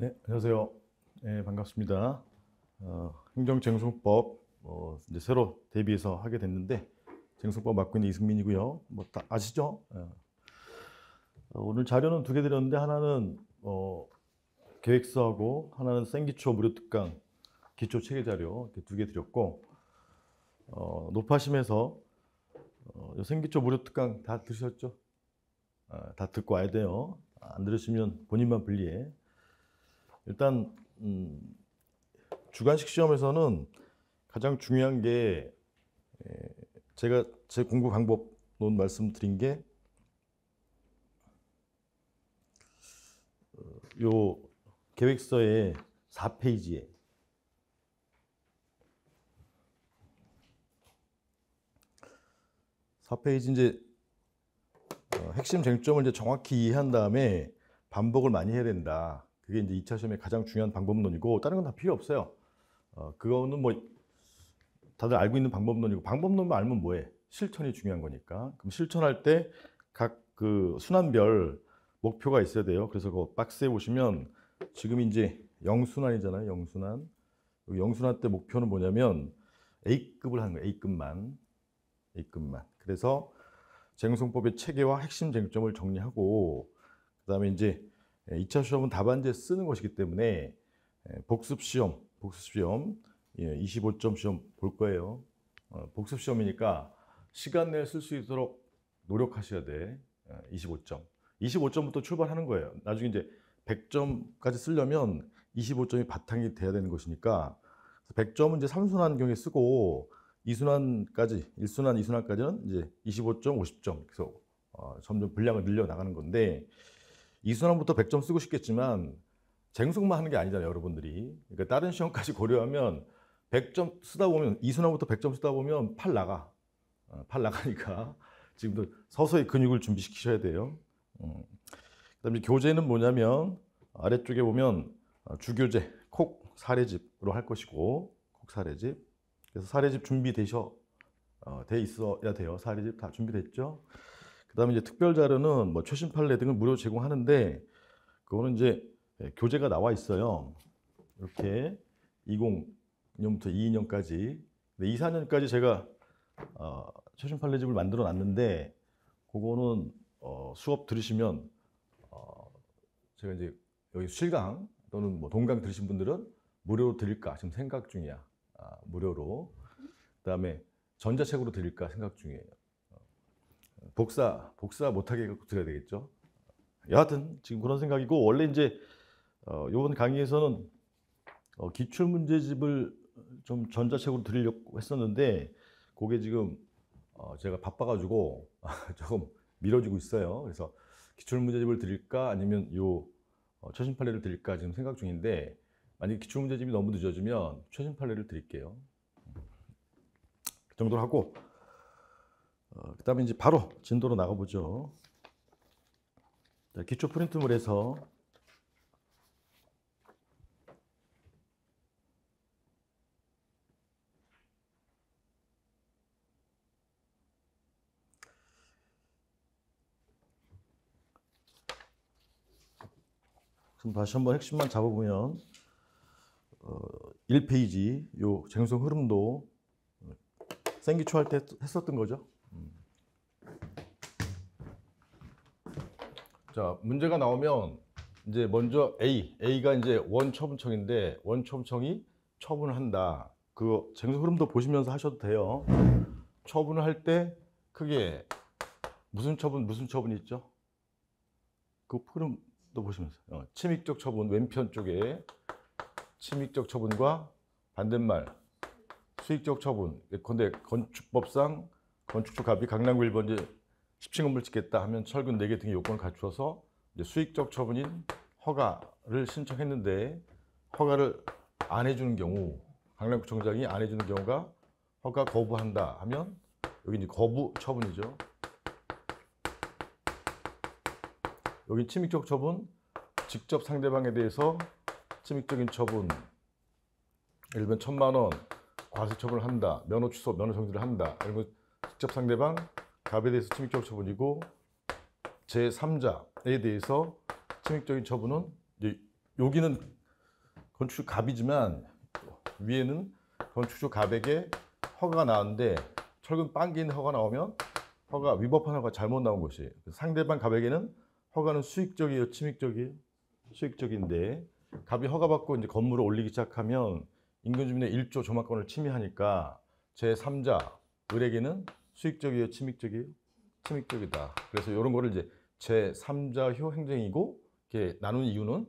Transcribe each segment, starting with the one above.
네, 안녕하세요. 네, 반갑습니다. 행정쟁송법 이제 새로 대비해서 하게 됐는데 쟁송법 맡고 있는 이승민이고요. 뭐 다 아시죠? 오늘 자료는 두 개 드렸는데 하나는 계획서하고 하나는 생기초 무료특강 기초 체계 자료 이렇게 두 개 드렸고 높아심에서 생기초 무료특강 다 들으셨죠? 다 듣고 와야 돼요. 안 들으시면 본인만 불리해. 일단 주관식 시험에서는 가장 중요한 게 제가 제 공부 방법론 말씀드린 게 요 계획서의 4페이지에 이제 핵심 쟁점을 이제 정확히 이해한 다음에 반복을 많이 해야 된다. 그게 이제 2차 시험의 가장 중요한 방법론이고 다른 건 다 필요 없어요. 그거는 뭐 다들 알고 있는 방법론이고 방법론만 알면 뭐해? 실천이 중요한 거니까. 그럼 실천할 때 각 그 순환별 목표가 있어야 돼요. 그래서 그 박스에 보시면 지금 이제 0순환이잖아요. 0순환. 여기 0순환 때 목표는 뭐냐면 A급을 하는 거예요. A급만. 그래서 쟁송법의 체계와 핵심 쟁점을 정리하고 그다음에 이제 2차 시험은 답안지에 쓰는 것이기 때문에 복습 시험 25점 시험 볼 거예요. 복습 시험이니까 시간 내에 쓸 수 있도록 노력하셔야 돼. 25점부터 출발하는 거예요. 나중에 이제 100점까지 쓰려면 25점이 바탕이 돼야 되는 것이니까 100점은 이제 3순환 경에 쓰고 2순환까지 1순환, 2순환까지는 이제 25점, 50점 그래서 점점 분량을 늘려 나가는 건데 2순환부터 100점 쓰고 싶겠지만 쟁송만 하는 게 아니잖아요, 여러분들이. 그러니까 다른 시험까지 고려하면 100점 쓰다 보면 2순환부터 100점 쓰다 보면 팔 나가니까 지금도 서서히 근육을 준비시키셔야 돼요. 그다음에 교재는 뭐냐면 아래쪽에 보면 주교재 콕 사례집으로 할 것이고 콕 사례집. 그래서 사례집 돼 있어야 돼요. 사례집 다 준비됐죠? 그다음에 이제 특별 자료는 뭐 최신 판례 등을 무료 제공하는데 그거는 이제 교재가 나와 있어요. 이렇게 20년부터 22년까지. 2, 4년까지 제가 최신 판례집을 만들어 놨는데 그거는 수업 들으시면 제가 이제 여기 실강 또는 뭐 동강 들으신 분들은 무료로 드릴까 지금 생각 중이야. 무료로. 그다음에 전자책으로 드릴까 생각 중이에요. 복사 못하게 드려야 되겠죠. 여하튼 지금 그런 생각이고 원래 이제 이번 강의에서는 기출 문제집을 좀 전자책으로 드리려고 했었는데 그게 지금 제가 바빠가지고 조금 미뤄지고 있어요. 그래서 기출 문제집을 드릴까 아니면 요 최신 판례를 드릴까 지금 생각 중인데 만약에 기출 문제집이 너무 늦어지면 최신 판례를 드릴게요. 그 정도로 하고 그다음에 이제 바로 진도로 나가보죠. 자, 기초 프린트물에서 그럼 다시 한번 핵심만 잡아보면 1페이지 요 쟁송 흐름도 생기초 할 때 했었던 거죠. 자, 문제가 나오면 이제 먼저 A가 이제 원처분청인데 원처분청이 처분을 한다. 그 쟁송 흐름도 보시면서 하셔도 돼요. 처분을 할 때 크게 무슨 처분이 있죠? 그 흐름도 보시면서 침익적 처분 왼편 쪽에 침익적 처분과 반대말 수익적 처분. 근데 건축법상 건축적 합의 강남구 1번지 10층 건물 짓겠다 하면 철근 4개 등의 요건을 갖추어서 이제 수익적 처분인 허가를 신청했는데 허가를 안 해주는 경우 강남구청장이 안 해주는 경우가 허가 거부한다 하면 여기 이제 거부 처분이죠. 여기 침익적 처분 직접 상대방에 대해서 침익적인 처분 예를 들면 1,000만 원 과세 처분을 한다. 면허 취소, 면허 정지를 한다. 이러면 직접 상대방 갑에 대해서 침익적 처분이고 제3자에 대해서 침익적인 처분은 이제 여기는 건축 갑이지만 위에는 건축주 갑에게 허가가 나왔는데 철근 빵긴 허가 나오면 허가 위법한 허가 잘못 나온 것이 상대방 갑에게는 허가는 수익적이에요, 침익적이에요? 수익적인데 갑이 허가받고 이제 건물을 올리기 시작하면 인근 주민의 1조 조망권을 침해하니까 제3자 을에게는 수익적이에요, 침익적이에요? 침익적이다. 그래서 이런 거를 이제 제3자효 행정이고 이렇게 나눈 이유는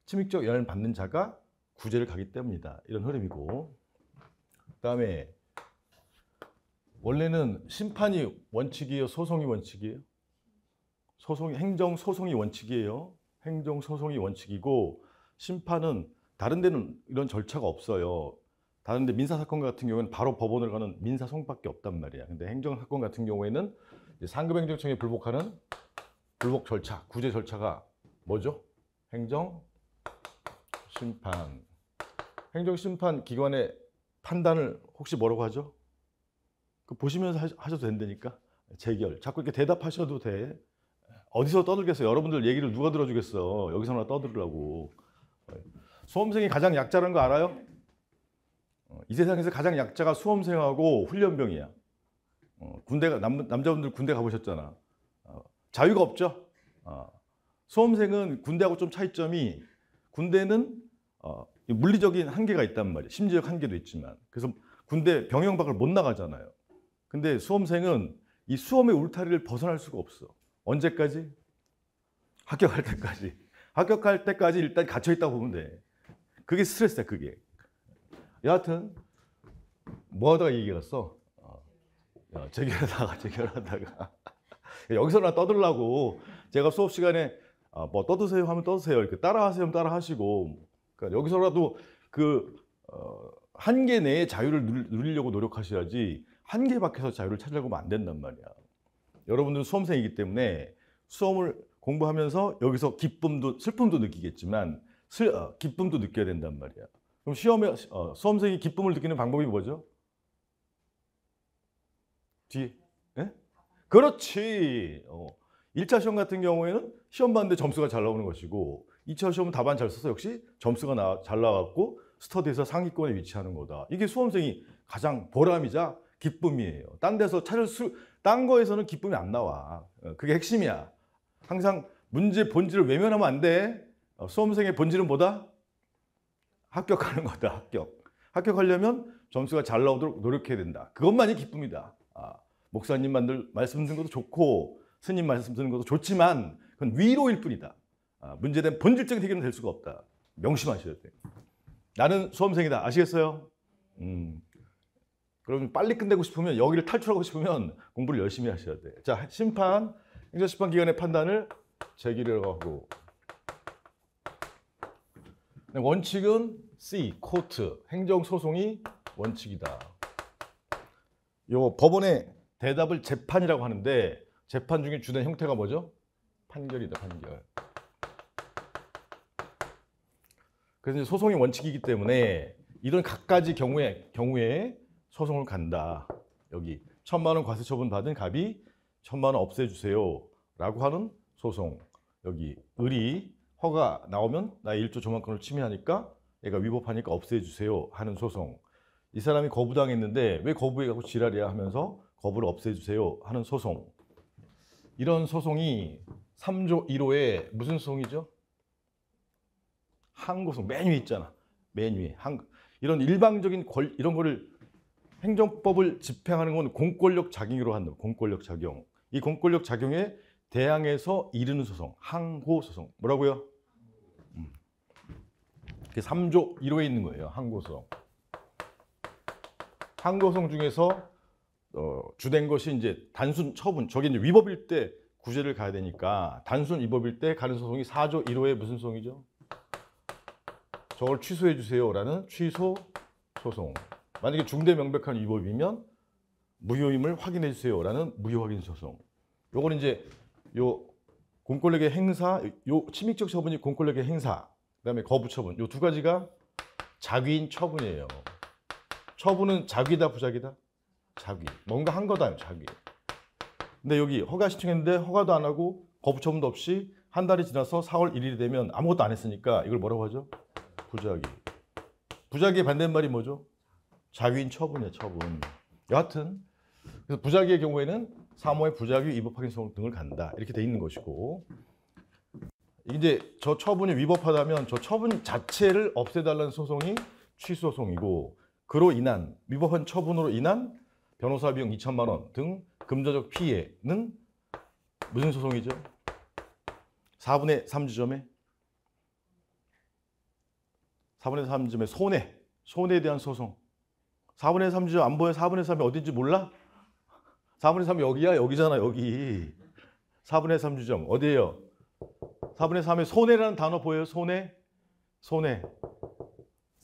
침익적 영향을 받는 자가 구제를 가기 때문이다. 이런 흐름이고 그다음에 원래는 심판이 원칙이에요, 소송이 원칙이에요? 행정 소송이 원칙이에요. 행정 소송이 원칙이고 심판은 다른 데는 이런 절차가 없어요. 다른 데 민사 사건 같은 경우에는 바로 법원을 가는 민사 소송밖에 없단 말이야. 근데 행정 사건 같은 경우에는 상급 행정청에 불복하는 불복 절차, 구제 절차가 뭐죠? 행정 심판. 행정 심판 기관의 판단을 혹시 뭐라고 하죠? 그 보시면서 하셔도 된다니까. 재결. 자꾸 이렇게 대답하셔도 돼. 어디서 떠들겠어요? 여러분들 얘기를 누가 들어주겠어? 여기서나 떠들으라고. 수험생이 가장 약자라는 거 알아요? 이 세상에서 가장 약자가 수험생하고 훈련병이야. 군대가 남자분들 군대 가보셨잖아. 자유가 없죠. 수험생은 군대하고 좀 차이점이 군대는 물리적인 한계가 있단 말이에요. 심지적 한계도 있지만. 그래서 군대 병영 밖을 못 나가잖아요. 근데 수험생은 이 수험의 울타리를 벗어날 수가 없어. 언제까지? 합격할 때까지. 합격할 때까지 일단 갇혀있다고 보면 돼. 그게 스트레스야, 그게. 여하튼 뭐 하다가 얘기했어? 재결하다가 여기서나 떠들라고. 제가 수업 시간에 뭐 떠드세요 하면 떠드세요. 이렇게 따라하세요 하면 따라하시고. 그러니까 여기서라도 그 한계 내에 자유를 누리려고 노력하셔야지 한계 밖에서 자유를 찾으려고 하면 안 된단 말이야. 여러분들은 수험생이기 때문에 수험을 공부하면서 여기서 기쁨도 슬픔도 느끼겠지만 기쁨도 느껴야 된단 말이야. 그럼 시험에 수험생이 기쁨을 느끼는 방법이 뭐죠? 뒤에? 네? 그렇지. 1차 시험 같은 경우에는 시험 봤는데 점수가 잘 나오는 것이고 2차 시험은 답안 잘 써서 역시 점수가 잘 나왔고 스터디에서 상위권에 위치하는 거다. 이게 수험생이 가장 보람이자 기쁨이에요. 딴 거에서는 기쁨이 안 나와. 그게 핵심이야. 항상 문제 본질을 외면하면 안 돼. 수험생의 본질은 뭐다? 합격하는 거다. 합격하려면 점수가 잘 나오도록 노력해야 된다. 그것만이 기쁨이다. 목사님 말씀 듣는 것도 좋고 스님 말씀 듣는 것도 좋지만 그건 위로일 뿐이다. 문제에 대한 본질적인 해결은 될 수가 없다. 명심하셔야 돼. 나는 수험생이다. 아시겠어요? 그럼 빨리 끝내고 싶으면 여기를 탈출하고 싶으면 공부를 열심히 하셔야 돼. 자, 행정심판기관의 판단을 제기를 하고 원칙은 C, 코트, 행정소송이 원칙이다. 요 법원의 대답을 재판이라고 하는데 재판 중에 주된 형태가 뭐죠? 판결이다, 판결. 그래서 이제 소송이 원칙이기 때문에 이런 각가지 경우에 소송을 간다. 여기 1,000만 원 과세처분 받은 갑이 1,000만 원 없애주세요 라고 하는 소송. 여기 을이 허가 나오면 나의 1조 조망권을 침해하니까 얘가 위법하니까 없애주세요 하는 소송. 이 사람이 거부당했는데 왜 거부해갖고 지랄이야 하면서 거부를 없애주세요 하는 소송. 이런 소송이 3조 1호에 무슨 소송이죠? 항고소송. 맨 위에 있잖아. 맨 위에. 이런 일방적인 이런 거를 행정법을 집행하는 건 공권력 작용으로 한다. 공권력 작용. 이 공권력 작용에 대항해서 이르는 소송. 항고소송. 뭐라고요? 그게 3조 1호에 있는 거예요. 항고소송. 항고소송 중에서 주된 것이 이제 단순 처분. 저게 이제 위법일 때 구제를 가야 되니까 단순 위법일 때 가는 소송이 4조 1호에 무슨 소송이죠? 저걸 취소해 주세요라는 취소 소송. 만약에 중대 명백한 위법이면 무효임을 확인해 주세요라는 무효 확인 소송. 요건 이제 요 공권력의 행사, 요 침입적 처분이 공권력의 행사, 그다음에 거부 처분. 요 두 가지가 자귀인 처분이에요. 처분은 자귀다, 부자귀다? 자귀. 뭔가 한 거다, 자귀. 근데 여기 허가 신청했는데 허가도 안 하고 거부 처분도 없이 한 달이 지나서 4월 1일이 되면 아무것도 안 했으니까 이걸 뭐라고 하죠? 부작위. 부작위의 반대말이 뭐죠? 자위인 처분이에요, 처분. 여하튼 그래서 부작위의 경우에는 사모의 부작위, 위법 확인 소송 등을 간다. 이렇게 돼 있는 것이고, 이제 저 처분이 위법하다면 저 처분 자체를 없애달라는 소송이 취소 소송이고, 그로 인한 위법한 처분으로 인한 변호사 비용 2천만 원 등 금전적 피해는 무슨 소송이죠? 4분의 3지점에 4분의 3지점에 손해에 대한 소송. 4분의 3지점 안 보여? 4분의 3이 어딘지 몰라? 4분의 3이 여기야? 여기잖아, 여기. 4분의 3지점 어디예요? 4분의 3의 손해라는 단어 보여요? 손해에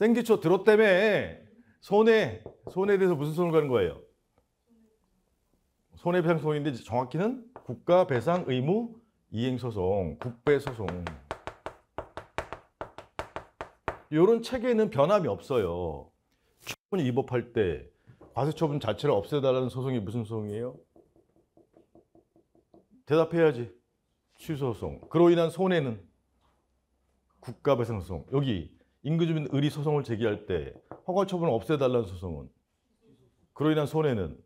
생기초 들었다며. 손해에 대해서 무슨 소송을 가는 거예요? 손해배상 소송인데 정확히는 국가배상 의무 이행소송, 국배소송. 이런 체계에는 변함이 없어요. 처분이 위법할 때 과세처분 자체를 없애달라는 소송이 무슨 소송이에요? 대답해야지. 취소소송. 그로 인한 손해는 국가배상소송. 여기 인구주민 의리 소송을 제기할 때 허가처분을 없애달라는 소송은, 그로 인한 손해는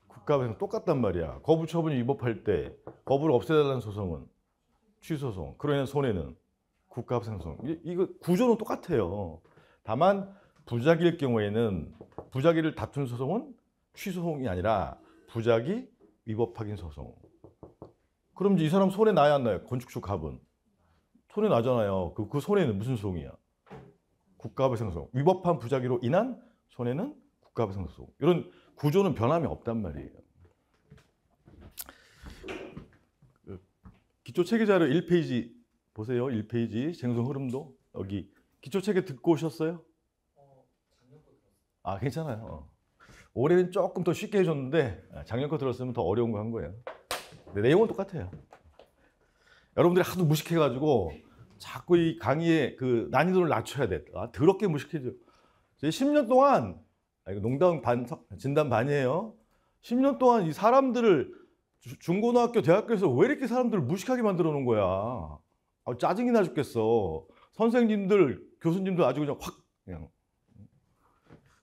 국가배상. 똑같단 말이야. 거부처분이 위법할 때 거부를 없애달라는 소송은 취소소송. 그로 인한 손해는 국가배상소송. 이거 구조는 똑같아요. 다만 부작위일 경우에는 부작위를 다툰 소송은 취소소송이 아니라 부작위 위법 확인 소송. 그럼 이제 이 사람 손해 나야 안 나요? 건축주 갑은 손해 나잖아요. 그 손해는 무슨 소송이야? 국가배상소송. 위법한 부작위로 인한 손해는 국가배상소송. 이런 구조는 변함이 없단 말이에요. 기초체계자료 1페이지 보세요. 1페이지 쟁송 흐름도. 여기 기초체계 듣고 오셨어요? 아, 괜찮아요. 올해는 조금 더 쉽게 해줬는데 작년 거 들었으면 더 어려운 거 한 거예요. 근데 내용은 똑같아요. 여러분들이 하도 무식해가지고 자꾸 이 강의의 그 난이도를 낮춰야 돼. 더럽게 무식해져. 10년 동안, 이거 농담 반, 진담 반이에요. 10년 동안 이 사람들을 중고등학교, 대학교에서 왜 이렇게 사람들을 무식하게 만들어 놓은 거야? 짜증이 나 죽겠어. 선생님들, 교수님들 아주 그냥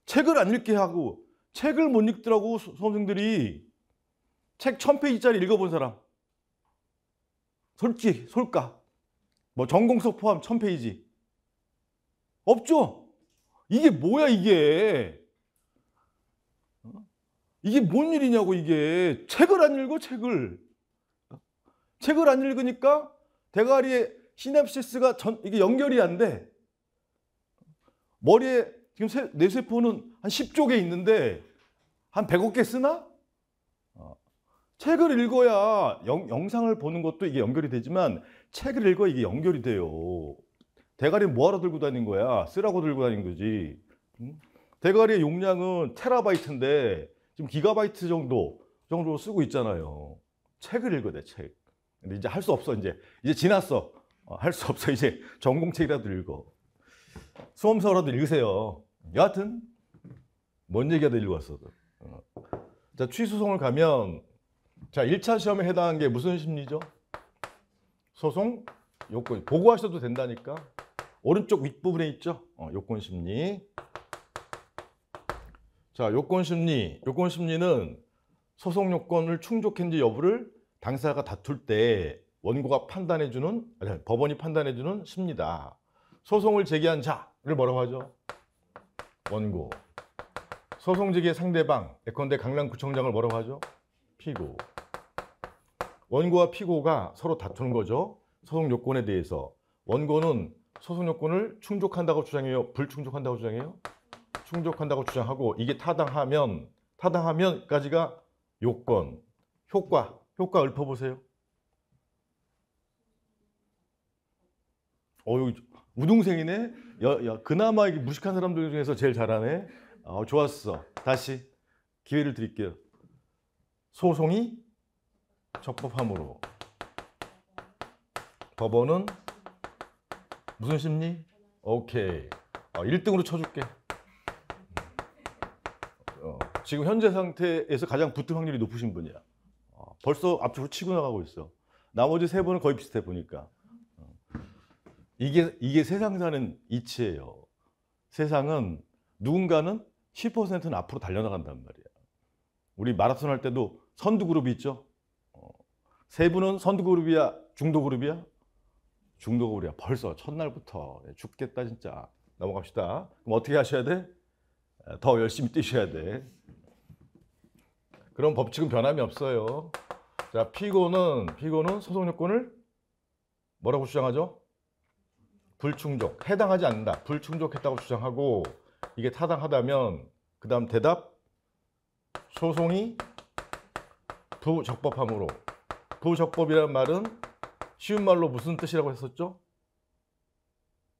책을 안 읽게 하고, 책을 못 읽더라고, 선생들이. 책 1000페이지짜리 읽어본 사람. 솔직히, 솔까? 뭐 전공서 포함 1000페이지. 없죠? 이게 뭐야, 이게? 이게 뭔 일이냐고, 이게. 책을 안 읽어, 책을. 책을 안 읽으니까 대가리에 시냅시스가 이게 연결이 안 돼. 머리에 지금 뇌세포는 한 10조 개 있는데 한 100억 개 쓰나? 책을 읽어야 영상을 보는 것도 이게 연결이 되지만 책을 읽어야 이게 연결이 돼요. 대가리는 뭐하러 들고 다닌 거야? 쓰라고 들고 다닌 거지. 대가리의 용량은 테라바이트인데 지금 기가바이트 정도로 쓰고 있잖아요. 책을 읽어야 돼, 책. 근데 이제 할 수 없어. 이제 지났어. 할 수 없어. 이제 전공책이라도 읽어. 수험서라도 읽으세요. 여하튼 뭔 얘기하다 일로 왔어. 자, 취소송을 가면, 자, 1차 시험에 해당한 게 무슨 심리죠? 소송 요건. 보고하셔도 된다니까. 오른쪽 윗부분에 있죠? 요건 심리. 자, 요건 심리는 소송 요건을 충족했는지 여부를 당사자가 다툴 때 원고가 법원이 판단해주는 심리다. 소송을 제기한 자를 뭐라고 하죠? 원고. 소송 제기의 상대방, 예컨대 강남구청장을 뭐라고 하죠? 피고. 원고와 피고가 서로 다투는 거죠. 소송 요건에 대해서. 원고는 소송 요건을 충족한다고 주장해요? 불충족한다고 주장해요? 충족한다고 주장하고, 이게 타당하면까지가 요건. 효과 읊어보세요. 우등생이네? 그나마 무식한 사람들 중에서 제일 잘하네? 좋았어. 다시 기회를 드릴게요. 소송이 적법함으로. 법원은 무슨 심리? 오케이. 1등으로 쳐줄게. 지금 현재 상태에서 가장 붙을 확률이 높으신 분이야. 벌써 앞쪽으로 치고 나가고 있어. 나머지 세 분은 거의 비슷해 보니까. 이게 세상 사는 이치예요. 세상은 누군가는 10%는 앞으로 달려나간단 말이야. 우리 마라톤 할 때도 선두 그룹이 있죠. 세 분은 선두 그룹이야, 중도 그룹이야? 중도 그룹이야. 벌써 첫날부터 죽겠다 진짜. 넘어갑시다. 그럼 어떻게 하셔야 돼? 더 열심히 뛰셔야 돼. 그럼 법칙은 변함이 없어요. 자, 피고는 소송 요건을 뭐라고 주장하죠? 불충족, 해당하지 않는다. 불충족했다고 주장하고, 이게 타당하다면 그 다음 대답, 소송이 부적법함으로. 부적법이라는 말은 쉬운 말로 무슨 뜻이라고 했었죠?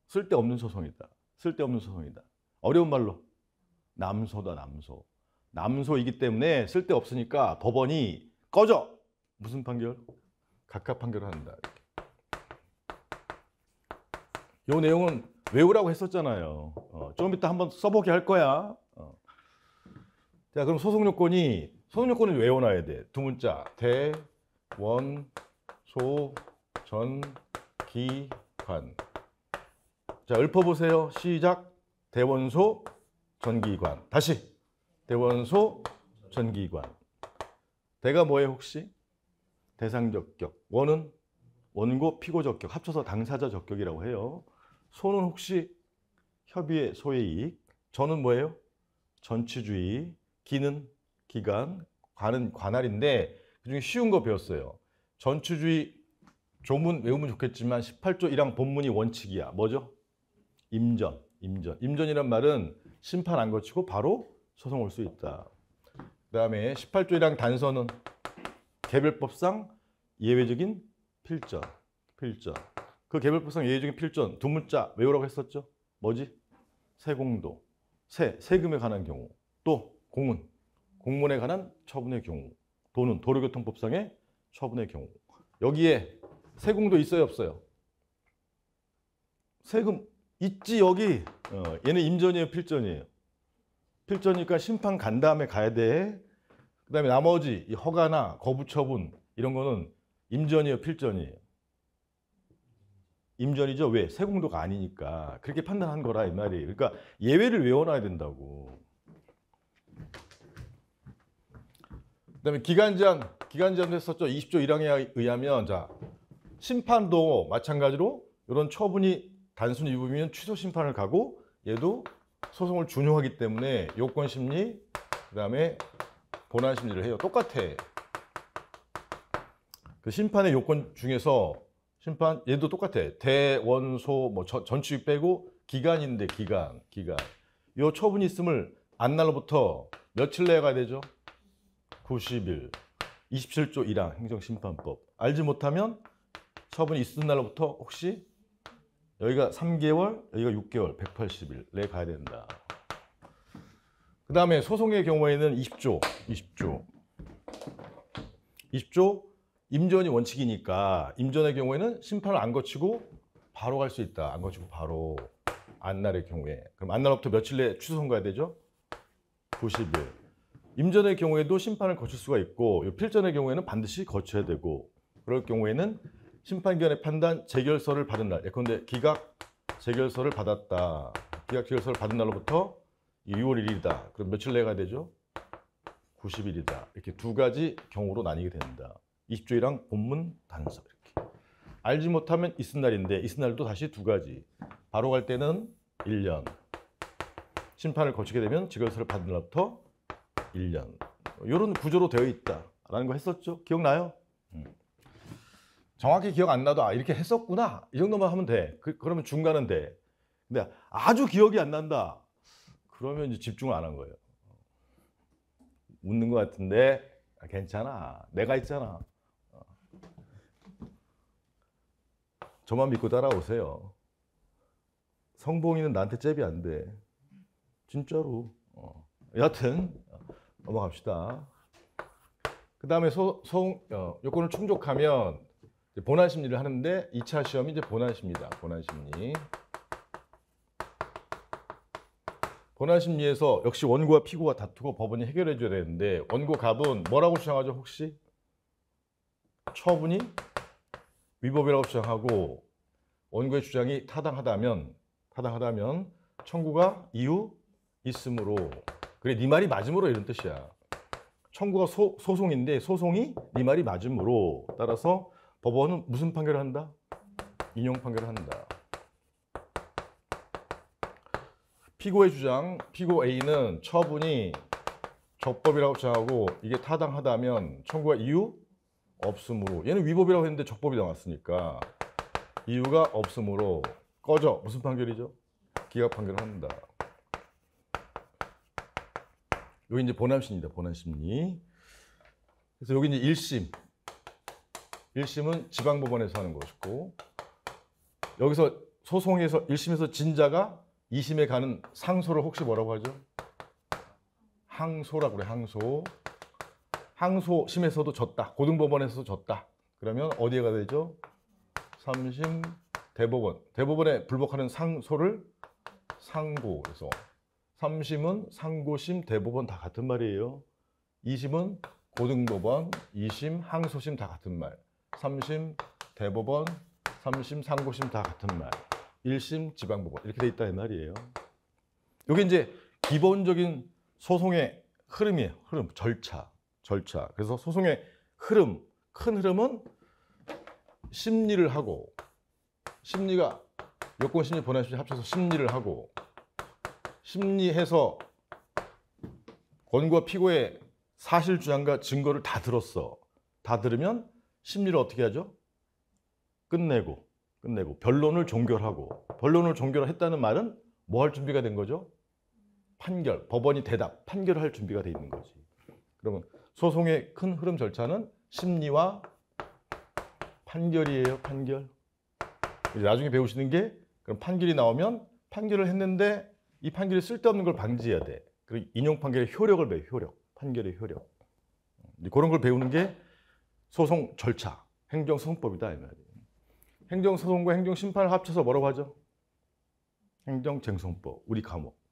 쓸데없는 소송이다. 쓸데없는 소송이다. 어려운 말로 남소다. 남소. 남소이기 때문에 쓸데없으니까 법원이 꺼져. 무슨 판결? 각하 판결을 한다. 이 내용은 외우라고 했었잖아요. 좀 이따 한번 써보게 할 거야. 자, 그럼 소송 요건은 외워놔야 돼. 두 문자. 대, 원, 소, 전, 기, 관. 자, 읊어보세요. 시작. 대원소, 전기관. 다시. 대원소, 전기관. 대가 뭐예요, 혹시? 대상적격. 원은 원고, 피고 적격. 합쳐서 당사자 적격이라고 해요. 소는 혹시 협의의 소의 이익. 전은 뭐예요? 전치주의. 기는 기간. 관은 관할인데 그중에 쉬운 거 배웠어요. 전치주의 조문 외우면 좋겠지만 18조 1항 본문이 원칙이야. 뭐죠? 임전. 임전이란 말은 심판 안 거치고 바로 소송 올 수 있다. 그 다음에 18조 1항 단서는 개별법상 예외적인 필전. 그 개별법상 예외적인 필전 두 문자 외우라고 했었죠. 뭐지? 세공도. 세금에 관한 경우. 또 공문. 공문에 관한 처분의 경우. 도는 도로교통법상의 처분의 경우. 여기에 세공도 있어요, 없어요? 세금 있지 여기. 얘는 임전이에요, 필전이에요? 필전이니까 심판 간 다음에 가야 돼. 그 다음에 나머지 허가나 거부 처분 이런 거는 임전이에요, 필전이에요? 임전이죠. 왜? 세공도가 아니니까. 그렇게 판단한 거라 이 말이에요. 그러니까 예외를 외워놔야 된다고. 그다음에 기간제한도 했었죠. 20조 1항에 의하면 자 심판도 마찬가지로 이런 처분이 단순 위법이면 취소 심판을 가고 얘도 소송을 준용하기 때문에 요건 심리 그다음에 본안 심리를 해요. 똑같아. 그 심판의 요건 중에서 심판 얘도 똑같아. 대원소 뭐 전치 빼고 기간인데 기간. 요 처분이 있음을 안날로부터 며칠 내에 가야 되죠? 90일. 27조 1항 행정심판법. 알지 못하면 처분이 있은 날로부터 혹시 여기가 3개월, 여기가 6개월, 180일 내에 가야 된다. 그 다음에 소송의 경우에는 20조 임전이 원칙이니까 임전의 경우에는 심판을 안 거치고 바로 갈 수 있다. 안 거치고 바로 안날의 경우에. 그럼 안날로부터 며칠 내에 취소 선고해야 되죠? 90일. 임전의 경우에도 심판을 거칠 수가 있고 필전의 경우에는 반드시 거쳐야 되고 그럴 경우에는 심판기관의 판단 재결서를 받은 날. 예컨대 기각 재결서를 받았다. 기각 재결서를 받은 날로부터 6월 1일이다. 그럼 며칠 내에 가야 되죠? 90일이다. 이렇게 두 가지 경우로 나뉘게 된다. 20조 1항 본문 단서 이렇게. 알지 못하면 이튿날인데 이튿날도 다시 두 가지. 바로 갈 때는 1년. 심판을 거치게 되면 재결서를 받은 날부터 1년. 이런 구조로 되어 있다라는 거 했었죠? 기억나요? 정확히 기억 안 나도 이렇게 했었구나. 이 정도만 하면 돼. 그러면 중간은 돼. 근데 아주 기억이 안 난다. 그러면 이제 집중을 안 한 거예요. 웃는 것 같은데 괜찮아. 내가 있잖아. 저만 믿고 따라오세요. 성봉이는 나한테 잽이 안 돼. 진짜로. 여하튼 넘어갑시다. 그 다음에 요건을 충족하면 본안 심리를 하는데 2차 시험이 이제 본안 심리다. 본안 심리. 본안 심리에서 역시 원고와 피고가 다투고 법원이 해결해 줘야 되는데 원고 갑은 뭐라고 주장하죠 혹시? 처분이 위법이라고 주장하고 원고의 주장이 타당하다면 청구가 이유 있으므로, 그래 네 말이 맞으므로 이런 뜻이야. 청구가 소송인데 소송이 네 말이 맞으므로, 따라서 법원은 무슨 판결을 한다? 인용 판결을 한다. 피고의 주장, 피고 A는 처분이 적법이라고 주장하고 이게 타당하다면 청구가 이유 없으므로, 얘는 위법이라고 했는데 적법이 나왔으니까 이유가 없으므로 꺼져. 무슨 판결이죠? 기각 판결을 한다. 여기 이제 본안심리입니다. 본안심리. 그래서 여기 이제 1심. 1심은 지방법원에서 하는 것이고, 여기서 소송에서 1심에서 진자가 2심에 가는 상소를 혹시 뭐라고 하죠? 항소라고 그래. 항소. 항소심에서도 졌다. 고등법원에서도 졌다. 그러면 어디에 가야 되죠? 3심 대법원. 대법원에 불복하는 상소를 상고. 그래서 3심은 상고심, 대법원 다 같은 말이에요. 2심은 고등법원, 2심 항소심 다 같은 말. 3심 대법원, 3심 상고심 다 같은 말. 1심 지방법원 이렇게 돼 있다 이 말이에요. 이게 이제 기본적인 소송의 흐름이에요. 흐름, 절차. 그래서 소송의 흐름, 큰 흐름은 심리를 하고, 심리가 요건 심리, 본안 심리 합쳐서 심리를 하고, 심리해서 권고와 피고의 사실 주장과 증거를 다 들었어. 다 들으면 심리를 어떻게 하죠? 끝내고 변론을 종결하고, 변론을 종결했다는 말은 뭐 할 준비가 된 거죠? 판결, 법원이 대답, 판결을 할 준비가 돼 있는 거지. 그러면 소송의 큰 흐름 절차는 심리와 판결이에요. 판결. 나중에 배우시는 게, 그럼 판결이 나오면 판결을 했는데 이 판결이 쓸데없는 걸 방지해야 돼. 그리고 인용 판결의 효력을 배워. 효력, 판결의 효력. 그런 걸 배우는 게 소송 절차, 행정소송법이다 이 말이에요. 행정소송과 행정심판을 합쳐서 뭐라고 하죠? 행정쟁송법, 우리 과목.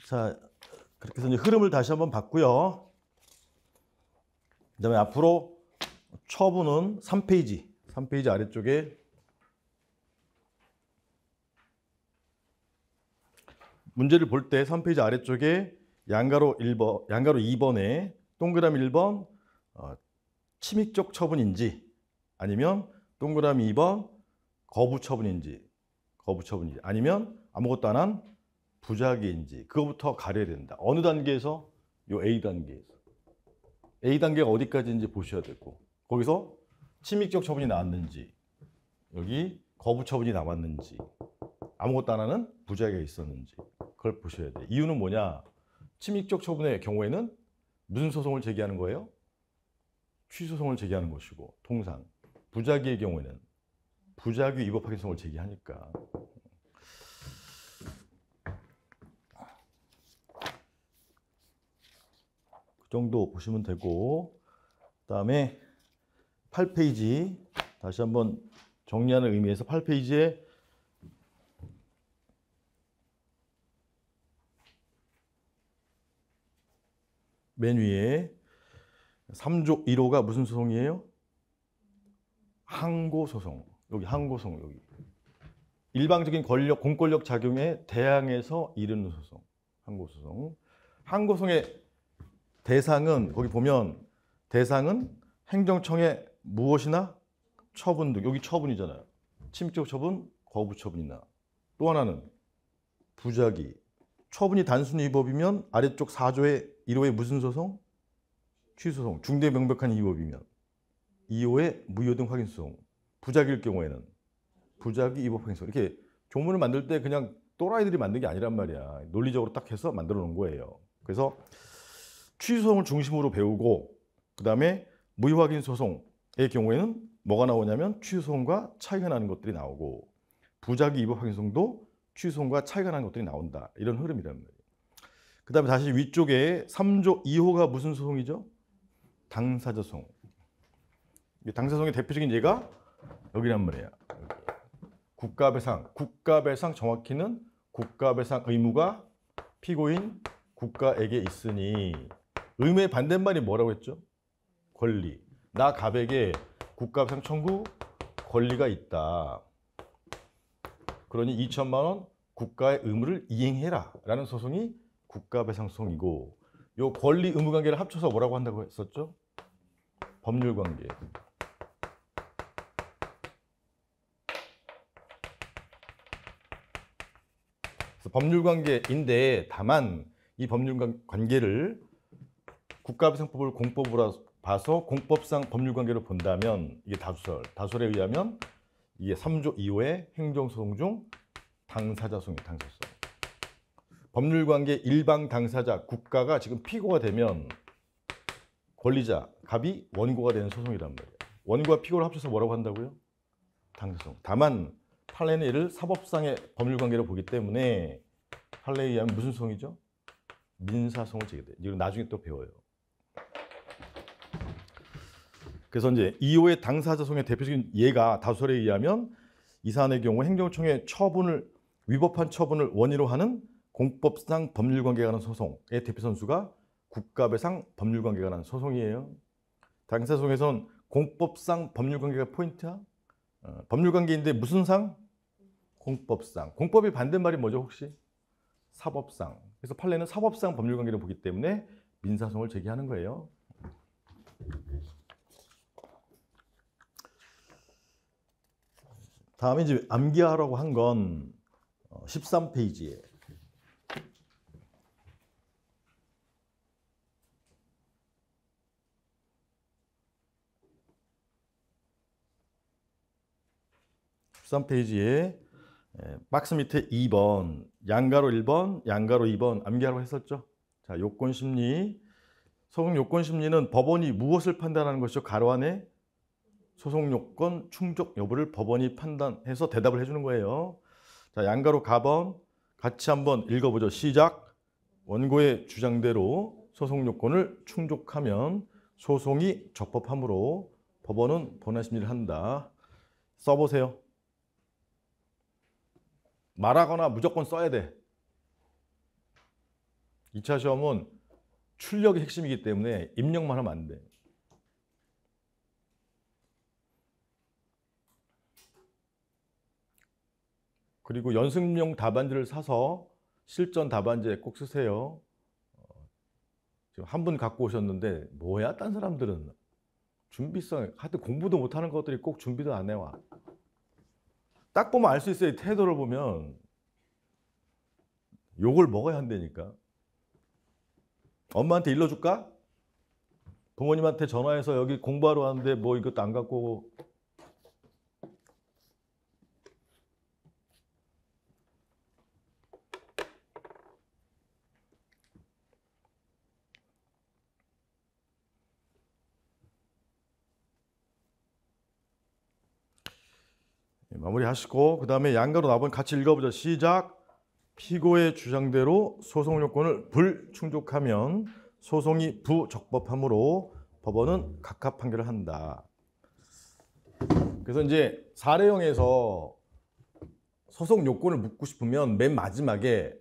자, 그렇게 해서 이제 흐름을 다시 한번 봤고요. 그다음에 앞으로 처분은 3페이지 아래쪽에 문제를 볼 때 3페이지 아래쪽에 양가로 2번에 동그라미 1번 침익적 처분인지, 아니면 동그라미 2번 거부 처분인지, 아니면 아무것도 안 한 부작위인지, 그거부터 가려야 된다. 어느 단계에서? 요 A단계에서. A단계가 어디까지인지 보셔야 되고, 거기서 침익적 처분이 나왔는지, 여기 거부 처분이 나왔는지, 아무것도 안 하는 부작위가 있었는지, 그걸 보셔야 돼요. 이유는 뭐냐? 침익적 처분의 경우에는 무슨 소송을 제기하는 거예요? 취소송을 제기하는 것이고, 통상 부작위의 경우에는 부작위 위법 확인소송을 제기하니까. 그 정도 보시면 되고, 그다음에 8페이지 다시 한번 정리하는 의미에서 8페이지에 맨 위에 3조 1호가 무슨 소송이에요? 항고소송. 여기 항고소송. 여기 일방적인 공권력 작용에 대항해서 이르는 소송. 항고소송. 항고소송의 대상은, 거기 보면 대상은 행정청의 무엇이나 처분 등. 여기 처분이잖아요. 침입적 처분, 거부 처분이나, 또 하나는 부작위. 처분이 단순히 위법이면 아래쪽 4조의 1호의 무슨 소송? 취소소송. 중대 명백한 위법이면 2호의 무효 등 확인소송. 부작위일 경우에는 부작위 위법 확인소송. 이렇게 조문을 만들 때 그냥 또라이들이 만든 게 아니란 말이야. 논리적으로 딱 해서 만들어 놓은 거예요. 그래서 취소소송을 중심으로 배우고, 그 다음에 무효 확인 소송의 경우에는 뭐가 나오냐면 취소소송과 차이가 나는 것들이 나오고, 부작위 위법 확인소송도 취소소송과 차이가 나는 것들이 나온다. 이런 흐름이란 말이에요. 그 다음에 다시 위쪽에 3조 2호가 무슨 소송이죠? 당사자 소송. 당사자소송의 대표적인 예가 여기란 말이에요. 국가배상. 국가배상, 정확히는 국가배상 의무가 피고인 국가에게 있으니, 의무의 반대말이 뭐라고 했죠? 권리. 나 갑에게 국가배상 청구 권리가 있다. 그러니 2천만 원 국가의 의무를 이행해라 라는 소송이 국가배상 소송이고, 요 권리 의무 관계를 합쳐서 뭐라고 한다고 했었죠? 법률 관계. 그래서 법률 관계인데, 다만 이 법률 관계를 국가배상법을 공법으로 봐서 공법상 법률 관계로 본다면 이게 다수설에 의하면 이게 3조 2호의 행정소송 중 당사자 소송이 당사성. 법률 관계 일방 당사자 국가가 지금 피고가 되면 권리자 갑이 원고가 되는 소송이란 말이에요. 원고와 피고를 합쳐서 뭐라고 한다고요? 당사성. 다만 판례는 이를 사법상의 법률 관계로 보기 때문에 판례에 의하면 무슨 소송이죠? 민사소송을 제기돼요. 이건 나중에 또 배워요. 그래서 이제 2호의 당사자 소송의 대표적인 예가 다수설에 의하면 이 사안의 경우 행정청의 처분을 위법한 처분을 원인으로 하는 공법상 법률관계가 관한 소송의 대표 선수가 국가배상 법률관계가 관한 소송이에요. 당사자 소송에서는 공법상 법률관계가 포인트야. 법률관계인데 무슨 상? 공법상. 공법의 반대말이 뭐죠 혹시? 사법상. 그래서 판례는 사법상 법률관계를 보기 때문에 민사소송을 제기하는 거예요. 다음에 이제 암기하라고 한 건 13페이지에 박스 밑에 2번, 양가로 1번, 양가로 2번 암기하라고 했었죠. 자, 요건심리. 소송 요건심리는 법원이 무엇을 판단하는 것이죠? 가로 안에 소송 요건 충족 여부를 법원이 판단해서 대답을 해주는 거예요. 자, 양가로 가번 같이 한번 읽어보죠. 시작. 원고의 주장대로 소송 요건을 충족하면 소송이 적법하므로 법원은 본안심리를 한다. 써보세요. 말하거나 무조건 써야 돼. 2차 시험은 출력이 핵심이기 때문에 입력만 하면 안 돼. 그리고 연습용 답안지를 사서 실전 답안지에 꼭 쓰세요. 지금 한 분 갖고 오셨는데 뭐야? 딴 사람들은 준비성, 하여튼 공부도 못하는 것들이 꼭 준비도 안 해와. 딱 보면 알 수 있어요. 태도를 보면. 욕을 먹어야 한다니까. 엄마한테 일러줄까? 부모님한테 전화해서 여기 공부하러 왔는데 뭐 이것도 안 갖고 오고. 마무리하시고 그 다음에 양가로 나번 같이 읽어보죠. 시작. 피고의 주장대로 소송 요건을 불충족하면 소송이 부적법하므로 법원은 각하 판결을 한다. 그래서 이제 사례형에서 소송 요건을 묻고 싶으면 맨 마지막에,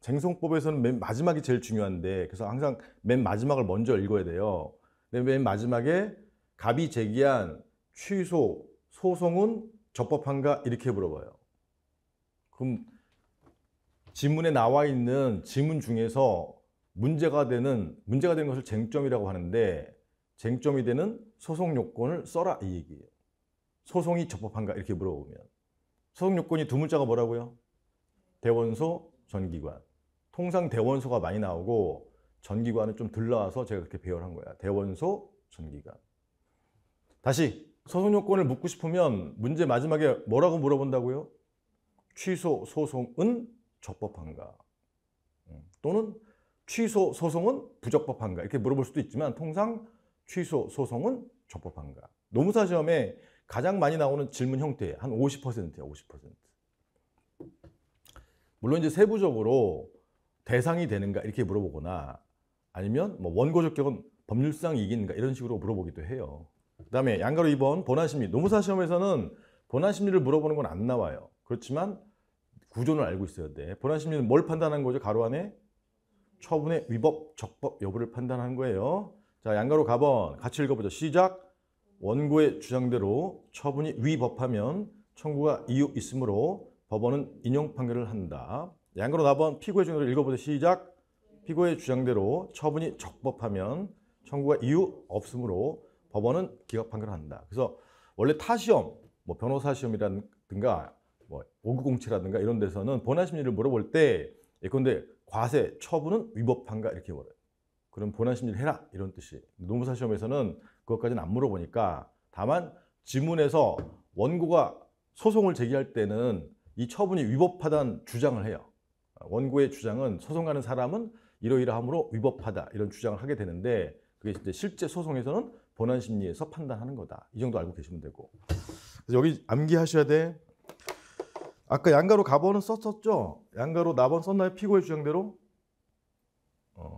쟁송법에서는 맨 마지막이 제일 중요한데, 그래서 항상 맨 마지막을 먼저 읽어야 돼요. 근데 맨 마지막에 갑이 제기한 취소 소송은 적법한가 이렇게 물어봐요. 그럼 지문에 나와 있는 지문 중에서 문제가 되는 것을 쟁점이라고 하는데, 쟁점이 되는 소송 요건을 써라 이 얘기예요. 소송이 적법한가 이렇게 물어보면. 소송 요건이 두 문자가 뭐라고요? 대원소, 전기관. 통상 대원소가 많이 나오고 전기관은 좀 덜 나와서 제가 그렇게 배열한 거야. 대원소, 전기관. 다시 소송 요건을 묻고 싶으면 문제 마지막에 뭐라고 물어본다고요? 취소 소송은 적법한가? 또는 취소 소송은 부적법한가? 이렇게 물어볼 수도 있지만 통상 취소 소송은 적법한가? 노무사 시험에 가장 많이 나오는 질문 형태 한 50%예요. 50%. 물론 이제 세부적으로 대상이 되는가 이렇게 물어보거나 아니면 뭐 원고적 격은 법률상 이기는가 이런 식으로 물어보기도 해요. 그 다음에 양가로 2번 본안심리. 노무사 시험에서는 본안심리를 물어보는 건 안 나와요. 그렇지만 구조는 알고 있어야 돼. 본안심리는 뭘 판단하는 거죠? 가로 안에 처분의 위법, 적법 여부를 판단하는 거예요. 자, 양가로 가번 같이 읽어보죠. 시작. 원고의 주장대로 처분이 위법하면 청구가 이유 있으므로 법원은 인용 판결을 한다. 양가로 나번 피고의 주장대로 읽어보죠. 시작. 피고의 주장대로 처분이 적법하면 청구가 이유 없으므로 법원은 기각 판결을 한다. 그래서 원래 타시험, 뭐 변호사 시험이라든가 뭐 5907라든가 이런 데서는 본안 심리를 물어볼 때 예컨대 과세 처분은 위법한가 이렇게 물어요. 그럼 본안 심리를 해라 이런 뜻이. 노무사 시험에서는 그것까지는 안 물어보니까 다만 지문에서 원고가 소송을 제기할 때는 이 처분이 위법하다는 주장을 해요. 원고의 주장은 소송하는 사람은 이러이러함으로 위법하다 이런 주장을 하게 되는데 그게 이제 실제 소송에서는 본안 심리에서 판단하는 거다. 이 정도 알고 계시면 되고. 그래서 여기 암기하셔야 돼. 아까 양가로 가번은 썼었죠? 양가로 나번 썼나요? 피고의 주장대로?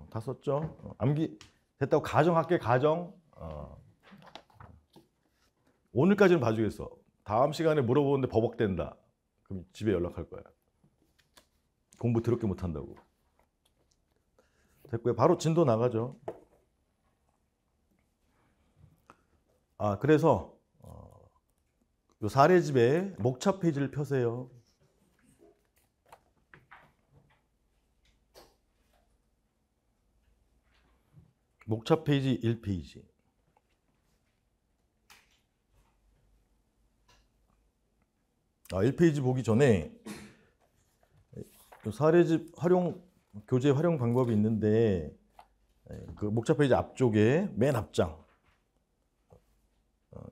다 썼죠? 암기 됐다고 가정할게. 가정. 오늘까지는 봐주겠어. 다음 시간에 물어보는데 버벅댄다. 그럼 집에 연락할 거야. 공부 더럽게 못한다고. 됐고요. 바로 진도 나가죠. 그래서 요 사례집에 목차 페이지를 펴세요. 목차 페이지 1페이지. 아, 1페이지 보기 전에 사례집 활용, 교재 활용 방법이 있는데 그 목차 페이지 앞쪽에 맨 앞장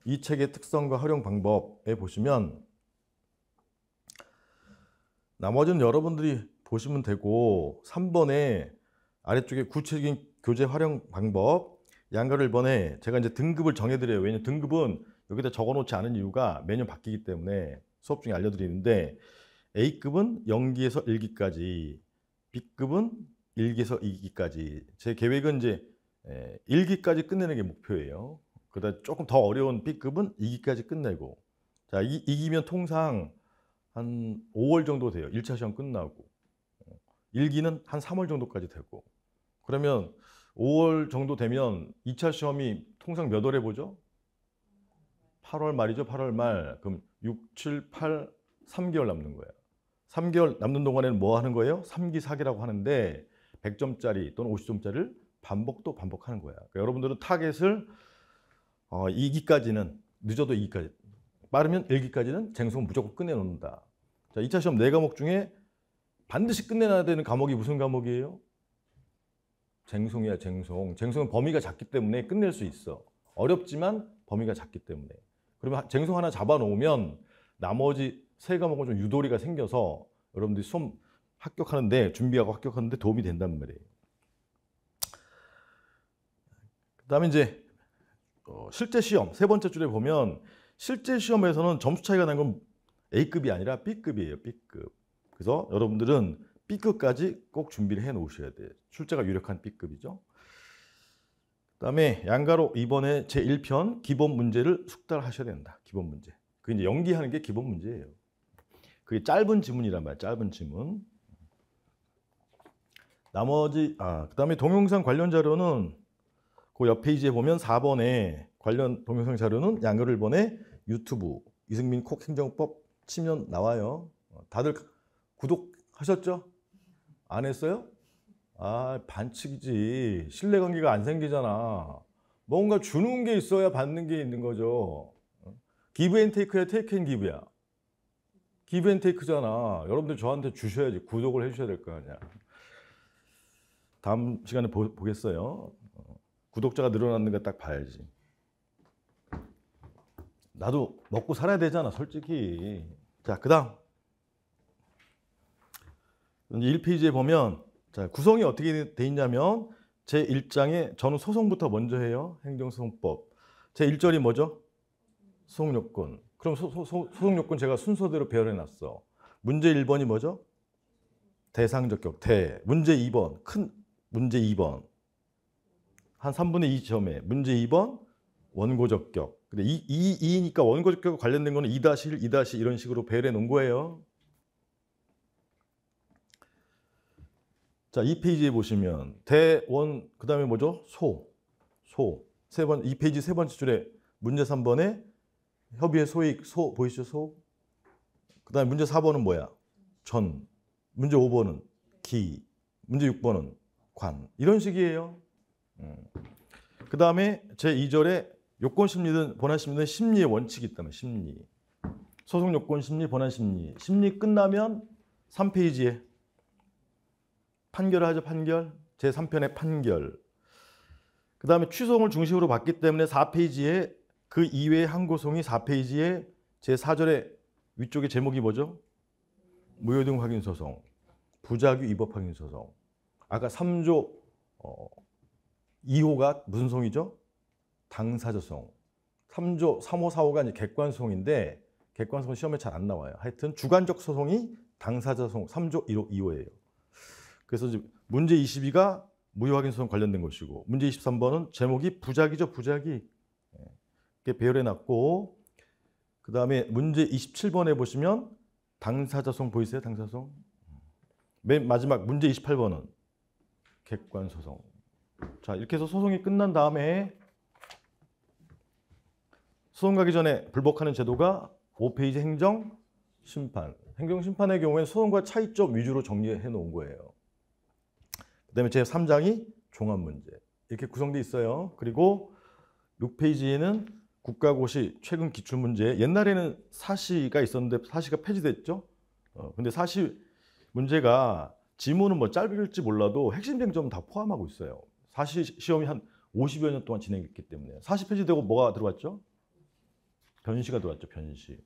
이 책의 특성과 활용 방법에 보시면 나머지는 여러분들이 보시면 되고 3번에 아래쪽에 구체적인 교재 활용 방법 양가를 1번에 제가 이제 등급을 정해드려요. 왜냐면 등급은 여기다 적어놓지 않은 이유가 매년 바뀌기 때문에 수업 중에 알려드리는데 A급은 0기에서 1기까지, B급은 1기에서 2기까지. 제 계획은 이제 1기까지 끝내는 게 목표예요. 그다음 조금 더 어려운 B급은 2기까지 끝내고. 자, 2기면 통상 한 5월 정도 돼요. 1차 시험 끝나고. 1기는 한 3월 정도까지 되고. 그러면 5월 정도 되면 2차 시험이 통상 몇 월에 보죠? 8월 말이죠. 8월 말. 그럼 6, 7, 8, 3개월 남는 거예요. 3개월 남는 동안에는 뭐 하는 거예요? 3기, 4기라고 하는데 100점짜리 또는 50점짜리를 반복 또 반복하는 거야. 그러니까 여러분들은 타겟을 2기까지는 늦어도 2기까지, 빠르면 1기까지는 쟁송 무조건 끝내놓는다. 자, 2차 시험 4과목 중에 반드시 끝내놔야 되는 과목이 무슨 과목이에요? 쟁송이야, 쟁송. 쟁송은 범위가 작기 때문에 끝낼 수 있어. 어렵지만 범위가 작기 때문에. 그러면 쟁송 하나 잡아놓으면 나머지 3과목은 좀 유도리가 생겨서 여러분들이 수험 합격하는데, 준비하고 합격하는데 도움이 된단 말이에요. 그 다음에 이제 실제 시험, 3번째 줄에 보면 실제 시험에서는 점수 차이가 난 건 A급이 아니라 B급이에요. B급. 그래서 여러분들은 B급까지 꼭 준비를 해 놓으셔야 돼요. 출제가 유력한 B급이죠. 그 다음에 양가로 이번에 제1편 기본 문제를 숙달하셔야 된다. 기본 문제. 그게 이제 연기하는 게 기본 문제예요. 그게 짧은 지문이란 말이에요. 짧은 지문. 나머지 그 다음에 동영상 관련 자료는 그 옆 페이지에 보면 4번에 관련 동영상 자료는 양가로 1번에 유튜브 이승민 콕 행정법 치면 나와요. 다들 구독하셨죠? 안 했어요? 반칙이지. 신뢰관계가 안 생기잖아. 뭔가 주는 게 있어야 받는 게 있는 거죠. 기브 앤 테이크야, 테이크 앤 기브야. 기브 앤 테이크잖아. 여러분들 저한테 주셔야지. 구독을 해주셔야 될 거 아니야. 다음 시간에 보겠어요. 구독자가 늘어나는 거 딱 봐야지. 나도 먹고 살아야 되잖아, 솔직히. 자, 그 다음. 1페이지에 보면 자, 구성이 어떻게 돼 있냐면 제1장에 저는 소송부터 먼저 해요. 행정소송법. 제1절이 뭐죠? 소송요건. 그럼 소송요건 제가 순서대로 배열해 놨어. 문제 1번이 뭐죠? 대상적격, 대. 문제 2번, 큰 문제 2번. 한 3분의 2 점에. 문제 2번, 원고적격. 근데 2니까 원고적격 관련된 거는 2-1, 2- 이런 식으로 배열해 놓은 거예요. 자, 이 페이지에 보시면 대원, 그 다음에 뭐죠? 소. 2페이지 세 번째 줄에 문제 3번에 협의의 소익, 소 보이시죠? 소. 그다음에 문제 4번은 뭐야? 전. 문제 5번은 기. 문제 6번은 관. 이런 식이에요. 그다음에 제 2절에 요건 심리든 본안 심리든 심리의 원칙이 있다면 심리. 소송 요건 심리, 본안 심리. 심리 끝나면 3페이지에 판결을 하죠. 판결. 제 3편의 판결. 그다음에 취소를 중심으로 봤기 때문에 4페이지에 그 이외의 항고송이 4페이지에 제 4절의 위쪽에 제목이 뭐죠? 무효등 확인 소송, 부작위 위법 확인 소송. 아까 3조 2호가 무슨 소송이죠? 당사자 소송. 3조 3호 4호가 이제 객관 소송인데 객관 소송 시험에 잘 안 나와요. 하여튼 주관적 소송이 당사자 소송 3조 2호예요. 그래서 이제 문제 22가 무효 확인 소송 관련된 것이고 문제 23번은 제목이 부작위죠. 부작위. 이렇게 배열해 놨고 그다음에 문제 27번에 보시면 당사자 소송 보이세요? 당사자 소송. 맨 마지막 문제 28번은 객관 소송. 자, 이렇게 해서 소송이 끝난 다음에 소송 가기 전에 불복하는 제도가 5페이지 행정 심판. 행정 심판의 경우에는 소송과 차이점 위주로 정리해 놓은 거예요. 그다음에 제 3장이 종합 문제. 이렇게 구성되어 있어요. 그리고 6페이지에는 국가고시 최근 기출문제. 옛날에는 사시가 있었는데 사시가 폐지됐죠. 근데 사시 문제가 지문은 뭐 짧을지 몰라도 핵심 쟁점은 다 포함하고 있어요. 사시 시험이 한 50여 년 동안 진행했기 때문에. 사시 폐지되고 뭐가 들어왔죠? 변시가 들어왔죠. 변시.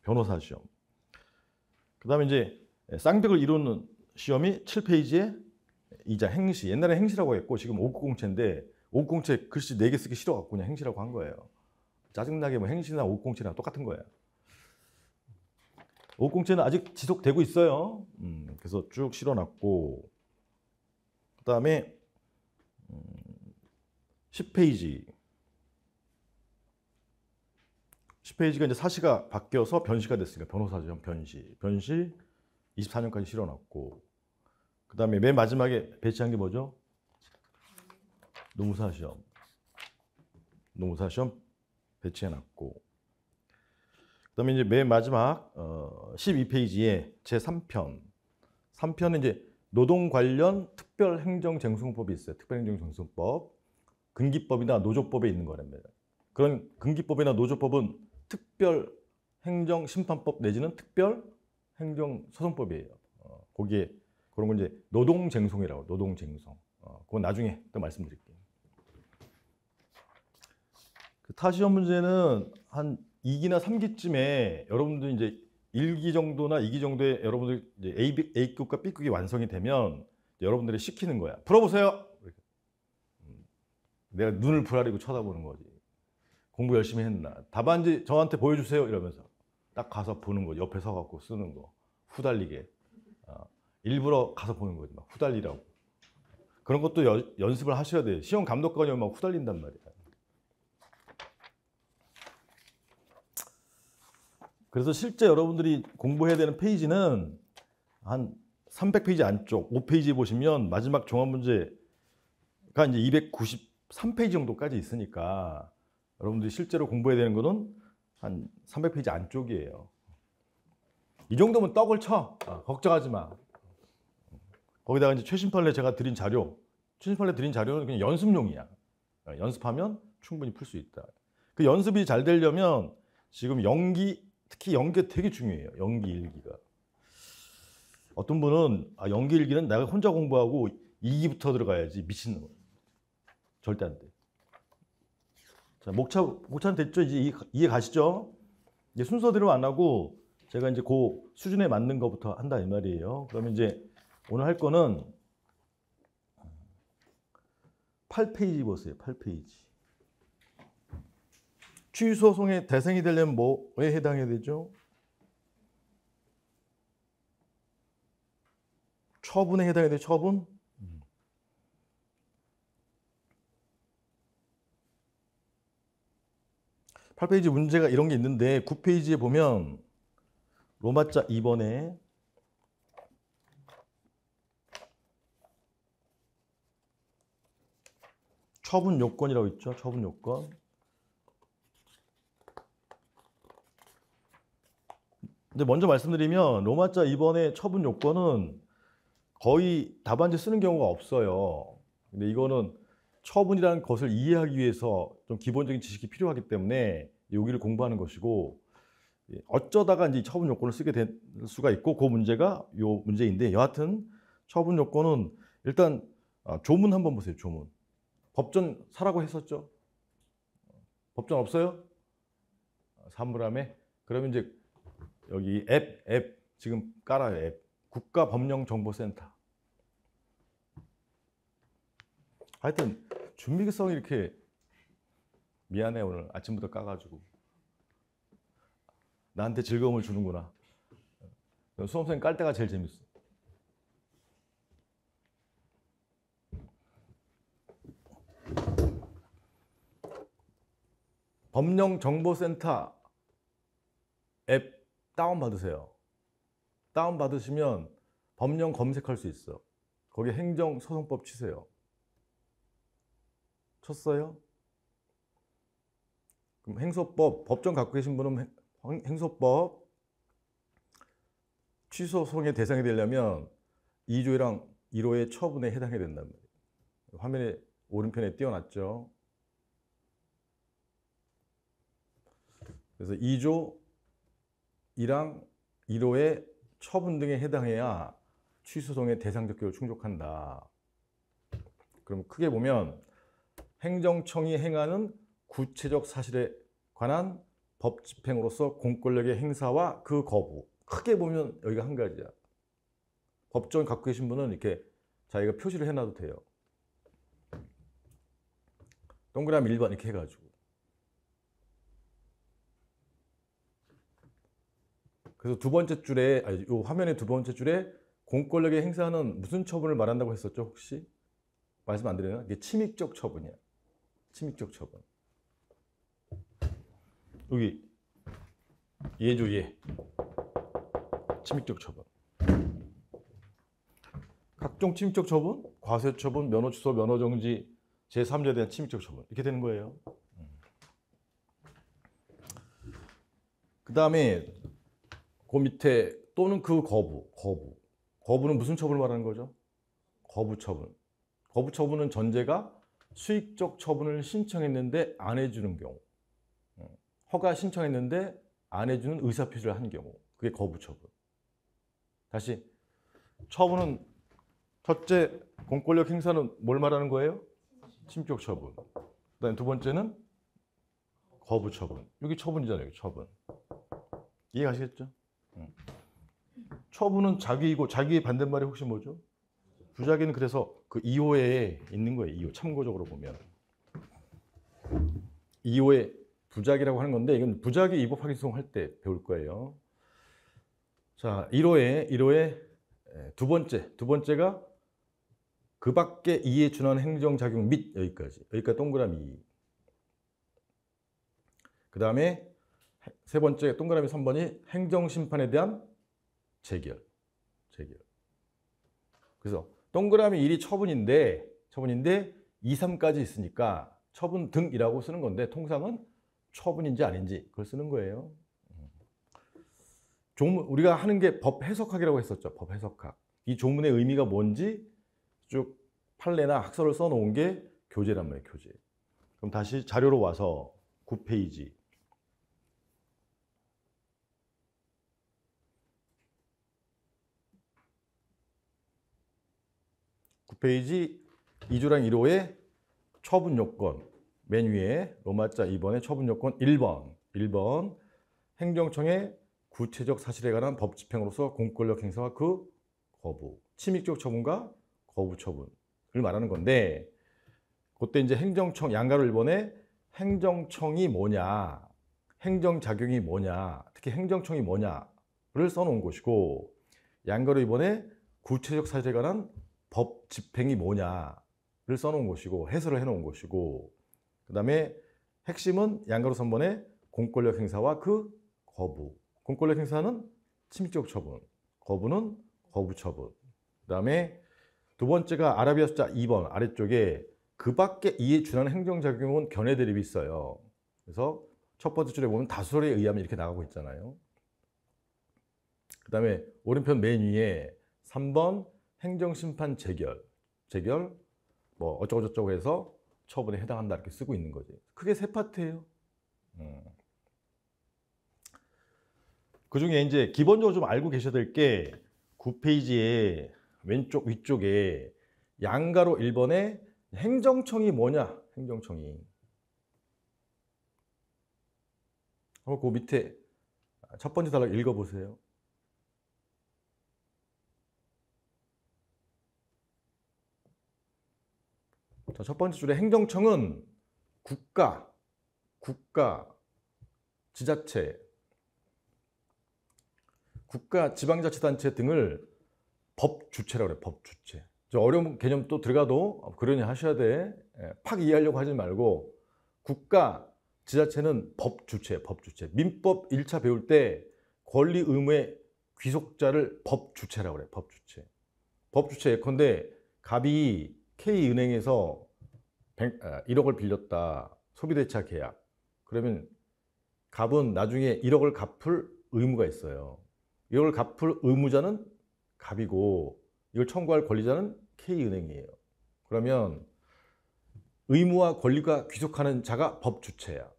변호사 시험. 그다음에 이제 쌍벽을 이루는 시험이 7페이지에 이자 행시. 옛날에 행시라고 했고 지금 590체인데 590체 글씨 4개 쓰기 싫어갖고 그냥 행시라고 한 거예요. 짜증나게 뭐 행시나 590체나 똑같은 거예요. 590체는 아직 지속되고 있어요. 그래서 쭉 실어놨고 그다음에 10페이지. 10페이지가 이제 사시가 바뀌어서 변시가 됐으니까 변호사 시험 변시. 변시 24년까지 실어놨고 그다음에 맨 마지막에 배치한 게 뭐죠? 노무사 시험. 노무사 시험 배치해놨고 그다음에 이제 맨 마지막 12페이지에 제 3편. 3편은 이제 노동 관련 특별행정쟁송법이 있어요. 특별행정쟁송법. 근기법이나 노조법에 있는 거랍니다. 그런 근기법이나 노조법은 특별행정심판법 내지는 특별행정소송법이에요. 거기에 그런 건 이제 노동쟁송이라고. 노동쟁송. 그건 나중에 또 말씀드릴게요. 그 타시험 문제는 한 2기나 3기쯤에 여러분들 이제 1기 정도나 2기 정도에 여러분들 이제 A급과 B급이 완성이 되면 여러분들이 시키는 거야. 풀어보세요. 내가 눈을 부라리고 쳐다보는 거지. 공부 열심히 했나. 답안지 저한테 보여주세요. 이러면서 딱 가서 보는 거지. 옆에 서갖고 쓰는 거. 후달리게. 일부러 가서 보는 거지. 막 후달리라고. 그런 것도 연습을 하셔야 돼요. 시험 감독관이 막 후달린단 말이야. 그래서 실제 여러분들이 공부해야 되는 페이지는 한 300페이지 안쪽 5페이지 보시면 마지막 종합문제가 이제 293페이지 정도까지 있으니까 여러분들이 실제로 공부해야 되는 거는 한 300페이지 안쪽이에요. 이 정도면 떡을 쳐. 걱정하지 마. 거기다가 이제 최신판례 제가 드린 자료, 최신판례 드린 자료는 그냥 연습용이야. 연습하면 충분히 풀 수 있다. 그 연습이 잘 되려면 지금 연기, 특히 연기가 되게 중요해요. 연기 일기가. 어떤 분은 연기 일기는 내가 혼자 공부하고 2기부터 들어가야지 미친놈. 절대 안 돼. 자, 목차는 됐죠? 이제 이해 가시죠? 이제 순서대로 안 하고 제가 이제 그 수준에 맞는 것부터 한다 이 말이에요. 그러면 이제 오늘 할 거는 8페이지 보세요. 8페이지. 취소송의 대상이 되려면 뭐에 해당해야 되죠? 처분에 해당해야 돼요. 처분. 8페이지 문제가 이런 게 있는데 9페이지에 보면 로마자 2번에 처분 요건이라고 있죠. 처분 요건. 근데 먼저 말씀드리면 로마자 2번의 처분 요건은 거의 답안지 쓰는 경우가 없어요. 근데 이거는 처분이라는 것을 이해하기 위해서 좀 기본적인 지식이 필요하기 때문에 여기를 공부하는 것이고, 어쩌다가 이제 처분 요건을 쓰게 될 수가 있고, 그 문제가 요 문제인데, 여하튼 처분 요건은 일단 조문 한번 보세요. 조문. 법전 사라고 했었죠. 법전 없어요? 사물함에. 그러면 이제 여기 앱 지금 깔아요. 앱. 국가법령정보센터. 하여튼 준비성이 이렇게 미안해. 오늘 아침부터 까가지고 나한테 즐거움을 주는구나. 수험생 깔 때가 제일 재밌어. 법령정보센터 앱 다운받으세요. 다운받으시면 법령 검색할 수 있어. 거기 행정소송법 치세요. 쳤어요? 그럼 행소법, 법정 갖고 계신 분은 행소법 취소소송의 대상이 되려면 2조랑 1호의 처분에 해당해야 된단 말이에요. 화면에 오른편에 띄워놨죠. 그래서 2조 1항 1호의 처분 등에 해당해야 취소소송의 대상적 기호를 충족한다. 그럼 크게 보면 행정청이 행하는 구체적 사실에 관한 법 집행으로서 공권력의 행사와 그 거부. 크게 보면 여기가 한 가지야. 법정 갖고 계신 분은 이렇게 자기가 표시를 해놔도 돼요. 동그라미 1번 이렇게 해가지고. 그래서 두 번째 줄에, 아니, 요 화면의 두 번째 줄에 공권력의 행사는 무슨 처분을 말한다고 했었죠? 혹시? 말씀 안 드려요? 이게 침입적 처분이야. 침입적 처분. 여기 예죠, 예. 침입적 처분. 각종 침입적 처분, 과세 처분, 면허 취소, 면허 정지, 제3자에 대한 침입적 처분. 이렇게 되는 거예요. 그 다음에 그 밑에 또는 그 거부. 거부는 무슨 처분을 말하는 거죠? 거부 처분. 거부 처분은 전제가 수익적 처분을 신청했는데 안 해주는 경우. 허가 신청했는데 안 해주는 의사표시를 한 경우. 그게 거부 처분. 다시 처분은 첫째 공권력 행사는 뭘 말하는 거예요? 침입적 처분. 그다음에 두 번째는 거부 처분. 여기 처분이잖아요. 여기 처분. 이해가시겠죠? 처분은 자기이고 자기의 반대말이 혹시 뭐죠? 부작위는 그래서 그 2호에 있는 거예요. 2호. 참고적으로 보면 2호에 부작위라고 하는 건데 이건 부작위 위법 확인 소송할 때 배울 거예요. 자, 1호에 두 번째가 그 밖에 이에 준하는 행정작용 및 여기까지 동그라미 2. 그 다음에 세 번째 동그라미 3번이 행정심판에 대한 재결. 그래서 동그라미 1이 처분인데 2, 3까지 있으니까 처분 등이라고 쓰는 건데 통상은 처분인지 아닌지 그걸 쓰는 거예요. 조문, 우리가 하는 게 법 해석학이라고 했었죠. 법 해석학. 이 조문의 의미가 뭔지 쭉 판례나 학설을 써놓은 게 교재란 말이에요. 교재. 그럼 다시 자료로 와서 9페이지. 9페이지 2조랑 1호의 처분 요건. 맨 위에 로마자 2번의 처분 요건 1번. 행정청의 구체적 사실에 관한 법 집행으로서 공권력 행사와 그 거부. 침입적 처분과 거부 처분을 말하는 건데 그때 이제 행정청 양가로 1번에 행정청이 뭐냐, 행정작용이 뭐냐, 특히 행정청이 뭐냐를 써놓은 것이고 양가로 2번에 구체적 사실에 관한 법 집행이 뭐냐를 써놓은 것이고 해설을 해놓은 것이고 그 다음에 핵심은 양가로 3번에 공권력 행사와 그 거부. 공권력 행사는 침입적 처분, 거부는 거부 처분. 그 다음에 두 번째가 아라비아 숫자 2번 아래쪽에 그 밖에 이에 준하는 행정작용은 견해 대립이 있어요. 그래서 첫 번째 줄에 보면 다수설에 의하면 이렇게 나가고 있잖아요. 그 다음에 오른편 맨 위에 3번 행정심판 재결 뭐 어쩌고저쩌고 해서 처분에 해당한다 이렇게 쓰고 있는 거지. 크게 세 파트예요. 그중에 이제 기본적으로 좀 알고 계셔야 될 게 9페이지에 왼쪽 위쪽에 양가로 1번에 행정청이 뭐냐? 행정청이. 한번 그 밑에 첫 번째 단락 읽어보세요. 자, 첫 번째 줄에 행정청은 국가, 지자체, 국가, 지방자치단체 등을 법주체라고 그래요. 법주체. 저 어려운 개념 또 들어가도 그러니 하셔야 돼. 팍 이해하려고 하지 말고 국가, 지자체는 법주체, 법주체. 민법 1차 배울 때 권리 의무의 귀속자를 법주체라고 그래요. 법주체. 법주체 예컨대 갑이 K은행에서 1억을 빌렸다. 소비대차 계약. 그러면 갑은 나중에 1억을 갚을 의무가 있어요. 1억을 갚을 의무자는 갑이고 이걸 청구할 권리자는 K은행이에요. 그러면 의무와 권리가 귀속하는 자가 법주체야.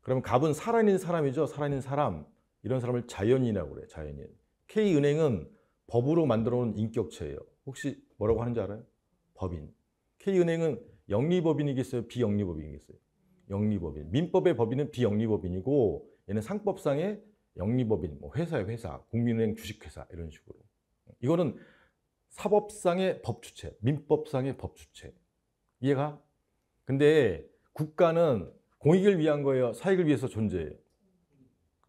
그러면 갑은 살아있는 사람이죠. 살아있는 사람. 이런 사람을 자연인이라고 그래요. 자연인. K은행은 법으로 만들어 놓은 인격체예요. 혹시 뭐라고 하는지 알아요? 법인. K은행은 영리법인이겠어요? 비영리법인이겠어요? 영리법인. 민법의 법인은 비영리법인이고 얘는 상법상의 영리법인. 뭐 회사의 회사, 국민은행 주식회사 이런 식으로. 이거는 사법상의 법주체, 민법상의 법주체. 이해가? 근데 국가는 공익을 위한 거예요? 사익을 위해서 존재해요?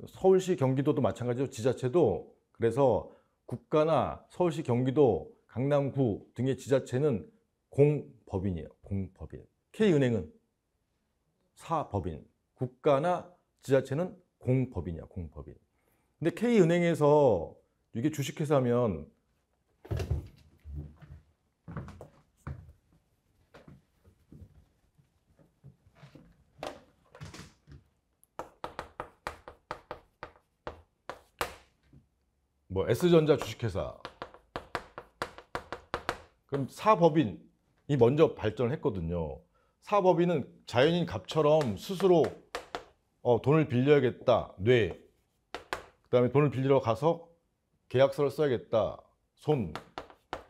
서울시, 경기도도 마찬가지로 지자체도. 그래서 국가나 서울시, 경기도, 강남구 등의 지자체는 공법인이에요. 공법인. K은행은 사법인. 국가나 지자체는 공법인이야. 공법인. 근데 K은행에서 이게 주식회사면 뭐 S전자 주식회사. 그럼 사법인이 먼저 발전을 했거든요. 사법인은 자연인 갑처럼 스스로 돈을 빌려야겠다. 뇌. 그 다음에 돈을 빌리러 가서 계약서를 써야겠다. 손.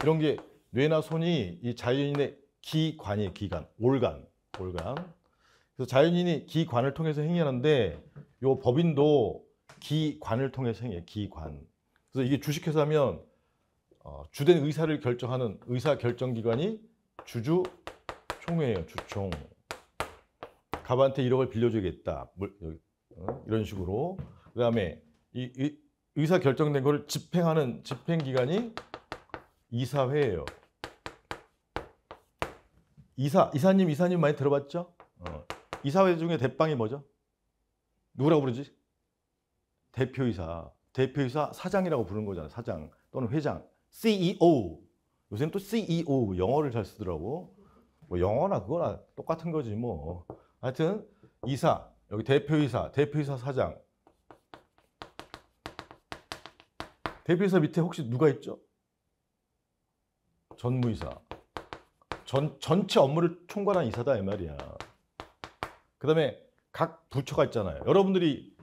이런 게 뇌나 손이 이 자연인의 기관이에요. 기관. 올간. 그래서 자연인이 기관을 통해서 행위하는데 이 법인도 기관을 통해서 행해요. 기관. 그래서 이게 주식회사면 주된 의사를 결정하는 의사결정기관이 주주총회예요. 주총. 갑한테 1억을 빌려주겠다. 이런 식으로. 그 다음에 이 의사결정된 거를 집행하는 집행기관이 이사회예요. 이사님 많이 들어봤죠? 이사회 중에 대빵이 뭐죠? 누구라고 부르지? 대표이사. 대표이사 사장이라고 부르는 거잖아요. 사장 또는 회장. CEO. 요새는 또 CEO 영어를 잘 쓰더라고. 뭐 영어나 그거나 똑같은 거지 뭐. 하여튼 이사, 여기 대표이사, 대표이사 사장. 대표이사 밑에 혹시 누가 있죠? 전무이사. 전체 업무를 총괄한 이사다 이 말이야. 그 다음에 각 부처가 있잖아요. 여러분들이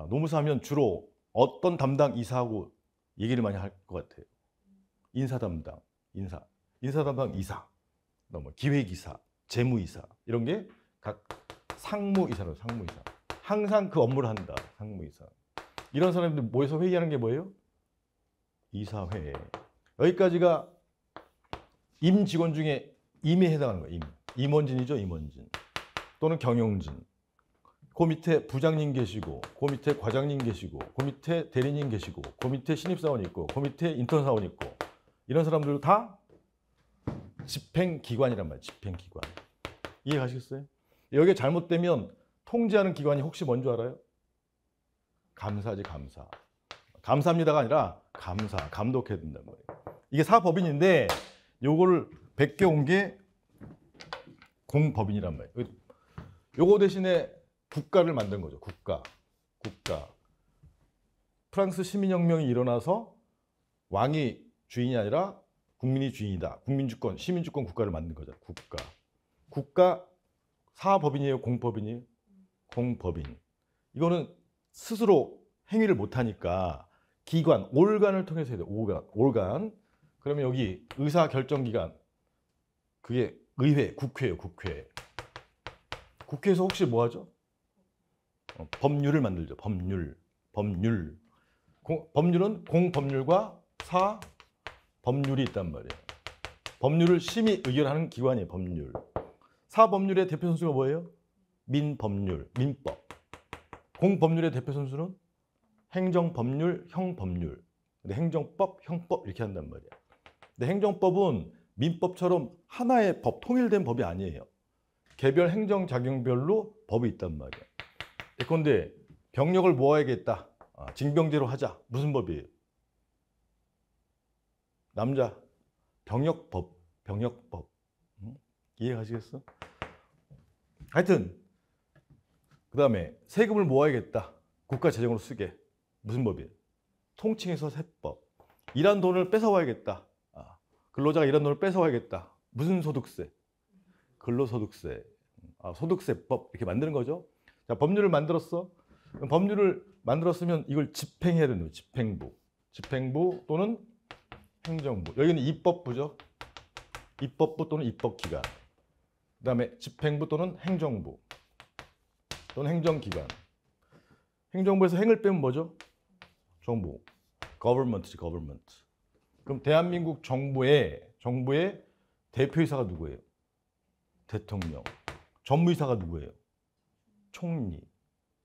노무사 하면 주로 어떤 담당 이사하고 얘기를 많이 할 것 같아요. 인사 담당, 인사 담당 이사, 뭐 기획이사, 재무이사 이런 게 각 상무이사로 상무이사. 항상 그 업무를 한다. 상무이사. 이런 사람들 모여서 회의하는 게 뭐예요? 이사회. 여기까지가 임직원 중에 임에 해당하는 거예요. 임원진이죠. 임원진. 또는 경영진. 그 밑에 부장님 계시고, 그 밑에 과장님 계시고, 그 밑에 대리님 계시고, 그 밑에 신입사원 있고, 그 밑에 인턴사원 있고 이런 사람들도 다 집행기관이란 말이에요. 집행기관. 이해 가시겠어요? 여기에 잘못되면 통제하는 기관이 혹시 뭔 줄 알아요? 감사지, 감사. 감사합니다가 아니라 감사, 감독해야 된단 말이에요. 이게 사법인인데 요거를 베껴온 게 공법인이란 말이에요. 요거 대신에 국가를 만든 거죠. 국가. 프랑스 시민혁명이 일어나서 왕이 주인이 아니라 국민이 주인이다. 국민주권, 시민주권 국가를 만든 거죠. 국가 사법인이에요, 공법인이에요? 공법인. 이거는 스스로 행위를 못하니까 기관, 올간을 통해서 해야 돼요. 올간. 그러면 여기 의사결정기관, 그게 의회, 국회예요. 국회에서 혹시 뭐 하죠? 법률을 만들죠. 법률. 법률은 공법률과 사법률이 있단 말이에요. 법률을 심의 의결하는 기관이에요. 법률. 사법률의 대표 선수가 뭐예요? 민법률, 민법. 공법률의 대표 선수는 행정법률, 형법률. 근데 행정법, 형법 이렇게 한단 말이에요. 근데 행정법은 민법처럼 하나의 법, 통일된 법이 아니에요. 개별 행정 작용별로 법이 있단 말이에요. 예컨대 병력을 모아야겠다. 징병제로 하자. 무슨 법이에요? 남자 병역법. 이해가시겠어? 하여튼 그 다음에 세금을 모아야겠다. 국가 재정으로 쓰게. 무슨 법이에요? 통칭해서 세법. 일한 돈을 뺏어와야겠다. 근로자가 일한 돈을 뺏어와야겠다. 무슨 소득세? 근로소득세. 소득세법 이렇게 만드는 거죠. 자, 법률을 만들었어. 법률을 만들었으면 이걸 집행해야 되는 거예요. 집행부 또는 행정부. 여기는 입법부죠. 입법부 또는 입법기관. 그 다음에 집행부 또는 행정부 또는 행정기관. 행정부에서 행을 빼면 뭐죠? 정부. government지, government. 그럼 대한민국 정부의 대표이사가 누구예요? 대통령. 전무이사가 누구예요? 총리.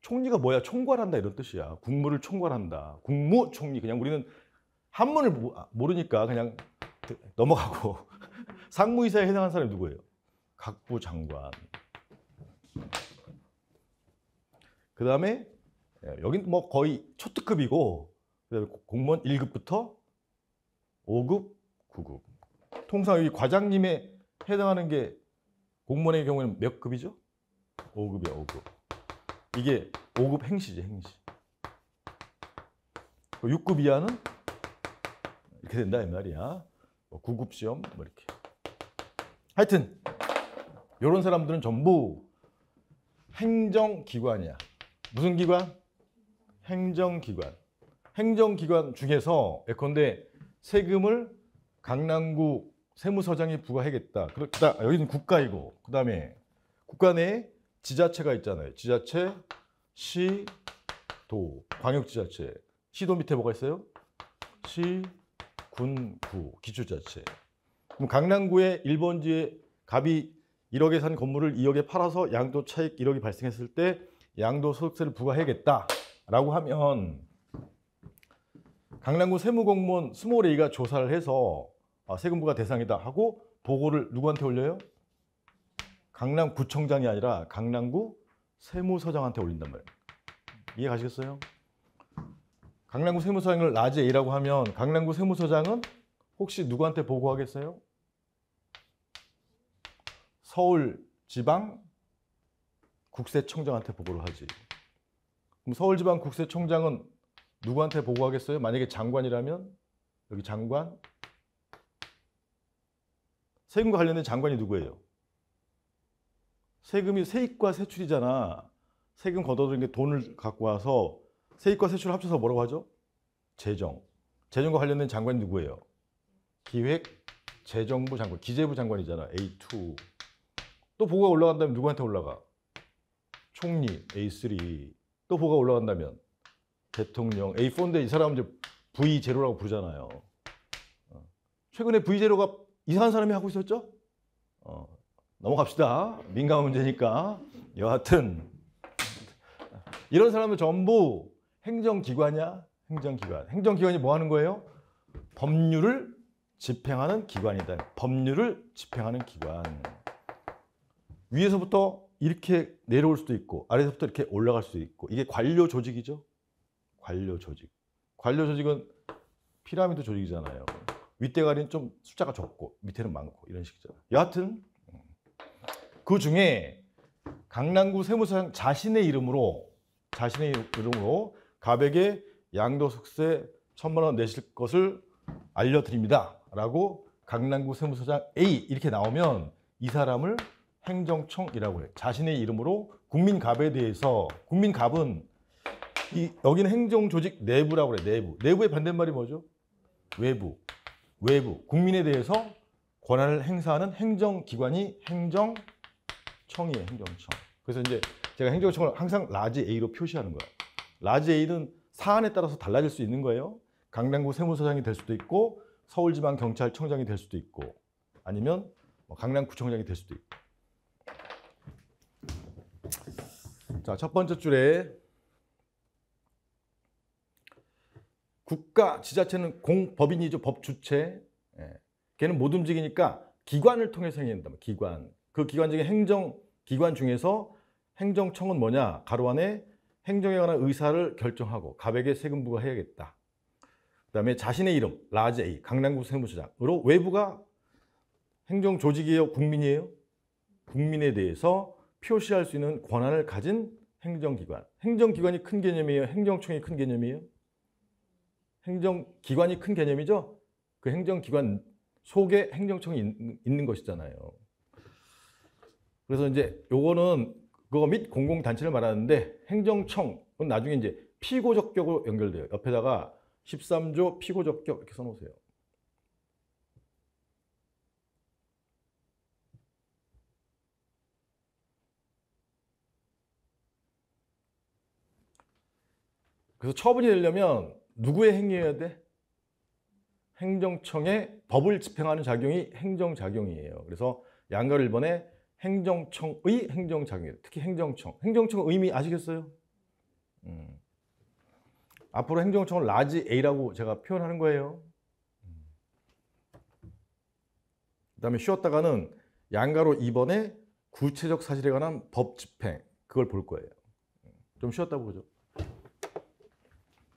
총리가 뭐야? 총괄한다 이런 뜻이야. 국무를 총괄한다. 국무총리. 그냥 우리는 한문을 모르니까 그냥 넘어가고. 상무이사에 해당하는 사람이 누구예요? 각부 장관. 그 다음에 여긴 뭐 거의 초특급이고, 그다음에 공무원 1급부터 5급, 9급. 통상 여기 과장님에 해당하는 게 공무원의 경우에는 몇 급이죠? 5급이야, 5급. 이게 5급 행시지, 행시. 6급 이하는 이렇게 된다 이 말이야. 9급 시험 뭐 이렇게. 하여튼 이런 사람들은 전부 행정기관이야. 무슨 기관? 행정기관. 행정기관 중에서 예컨대 세금을 강남구 세무서장이 부과하겠다. 그렇다. 여기는 국가이고, 그 다음에 국가 내에 지자체가 있잖아요. 지자체, 시, 도, 광역지자체. 시도 밑에 뭐가 있어요? 시, 군, 구, 기초지자체. 그럼 강남구에 1번지에 갑이 1억에 산 건물을 2억에 팔아서 양도 차익 1억이 발생했을 때 양도소득세를 부과해야겠다라고 하면 강남구 세무공무원 20A가 조사를 해서 세금 부과 대상이다 하고 보고를 누구한테 올려요? 강남구청장이 아니라 강남구 세무서장한테 올린단 말이에요. 이해 가시겠어요? 강남구 세무서장을 라지 A라고 하면 강남구 세무서장은 혹시 누구한테 보고하겠어요? 서울지방국세청장한테 보고를 하지. 그럼 서울지방국세청장은 누구한테 보고하겠어요? 만약에 장관이라면 여기 장관. 세금과 관련된 장관이 누구예요? 세금이 세입과 세출이잖아. 세금 걷어들인 게 돈을 갖고 와서 세입과 세출을 합쳐서 뭐라고 하죠? 재정. 재정과 관련된 장관이 누구예요? 기획재정부 장관, 기재부 장관이잖아. A2. 또 보고가 올라간다면 누구한테 올라가? 총리 A3. 또 보고가 올라간다면 대통령 A4인데 이 사람은 이제 V0라고 부르잖아요. 최근에 V0가 이상한 사람이 하고 있었죠? 넘어갑시다. 민감한 문제니까. 여하튼 이런 사람들 전부 행정기관이야. 행정기관. 행정기관이 뭐 하는 거예요? 법률을 집행하는 기관이다. 법률을 집행하는 기관. 위에서부터 이렇게 내려올 수도 있고 아래서부터 이렇게 올라갈 수도 있고 이게 관료 조직이죠. 관료 조직. 관료 조직은 피라미드 조직이잖아요. 윗대가리는 좀 숫자가 적고 밑에는 많고 이런 식이잖아요. 여하튼 그 중에 강남구 세무서장 자신의 이름으로 갑에게 양도소득세 1,000만 원 내실 것을 알려드립니다 라고 강남구 세무서장 A 이렇게 나오면 이 사람을 행정청이라고 해요. 자신의 이름으로 국민갑에 대해서, 국민갑은 여기는 행정조직 내부라고 그래요. 내부의 반대말이 뭐죠? 외부. 국민에 대해서 권한을 행사하는 행정기관이 행정청이에요. 행정청. 그래서 이제 제가 행정청을 항상 라지 A로 표시하는 거예요. 라지 A는 사안에 따라서 달라질 수 있는 거예요. 강남구 세무서장이 될 수도 있고 서울지방경찰청장이 될 수도 있고 아니면 강남구청장이 될 수도 있고. 자, 첫 번째 줄에 국가, 지자체는 공법인이죠. 법주체. 걔는 못 움직이니까 기관을 통해서 행해야 된다. 기관. 그 기관 중에 행정기관 중에서 행정청은 뭐냐? 가로 안에 행정에 관한 의사를 결정하고 갑에게 세금 부과해야겠다. 그다음에 자신의 이름, 라지 A, 강남구 세무서장으로 외부가 행정조직이에요? 국민이에요? 국민에 대해서 표시할 수 있는 권한을 가진 행정기관. 행정기관이 큰 개념이에요? 행정청이 큰 개념이에요? 행정기관이 큰 개념이죠? 그 행정기관 속에 행정청이 있는 것이잖아요. 그래서 이제 요거는 그거 및 공공단체를 말하는데 행정청은 나중에 이제 피고적격으로 연결돼요. 옆에다가 13조 피고적격 이렇게 써놓으세요. 그래서 처분이 되려면 누구의 행위여야 돼? 행정청의 법을 집행하는 작용이 행정작용이에요. 그래서 양가 1번에 행정청의 행정작용이에요. 특히 행정청. 행정청 의미 아시겠어요? 앞으로 행정청을 라지 A라고 제가 표현하는 거예요. 그 다음에 쉬었다가는 양가로 2번에 구체적 사실에 관한 법 집행. 그걸 볼 거예요. 좀 쉬었다 보죠.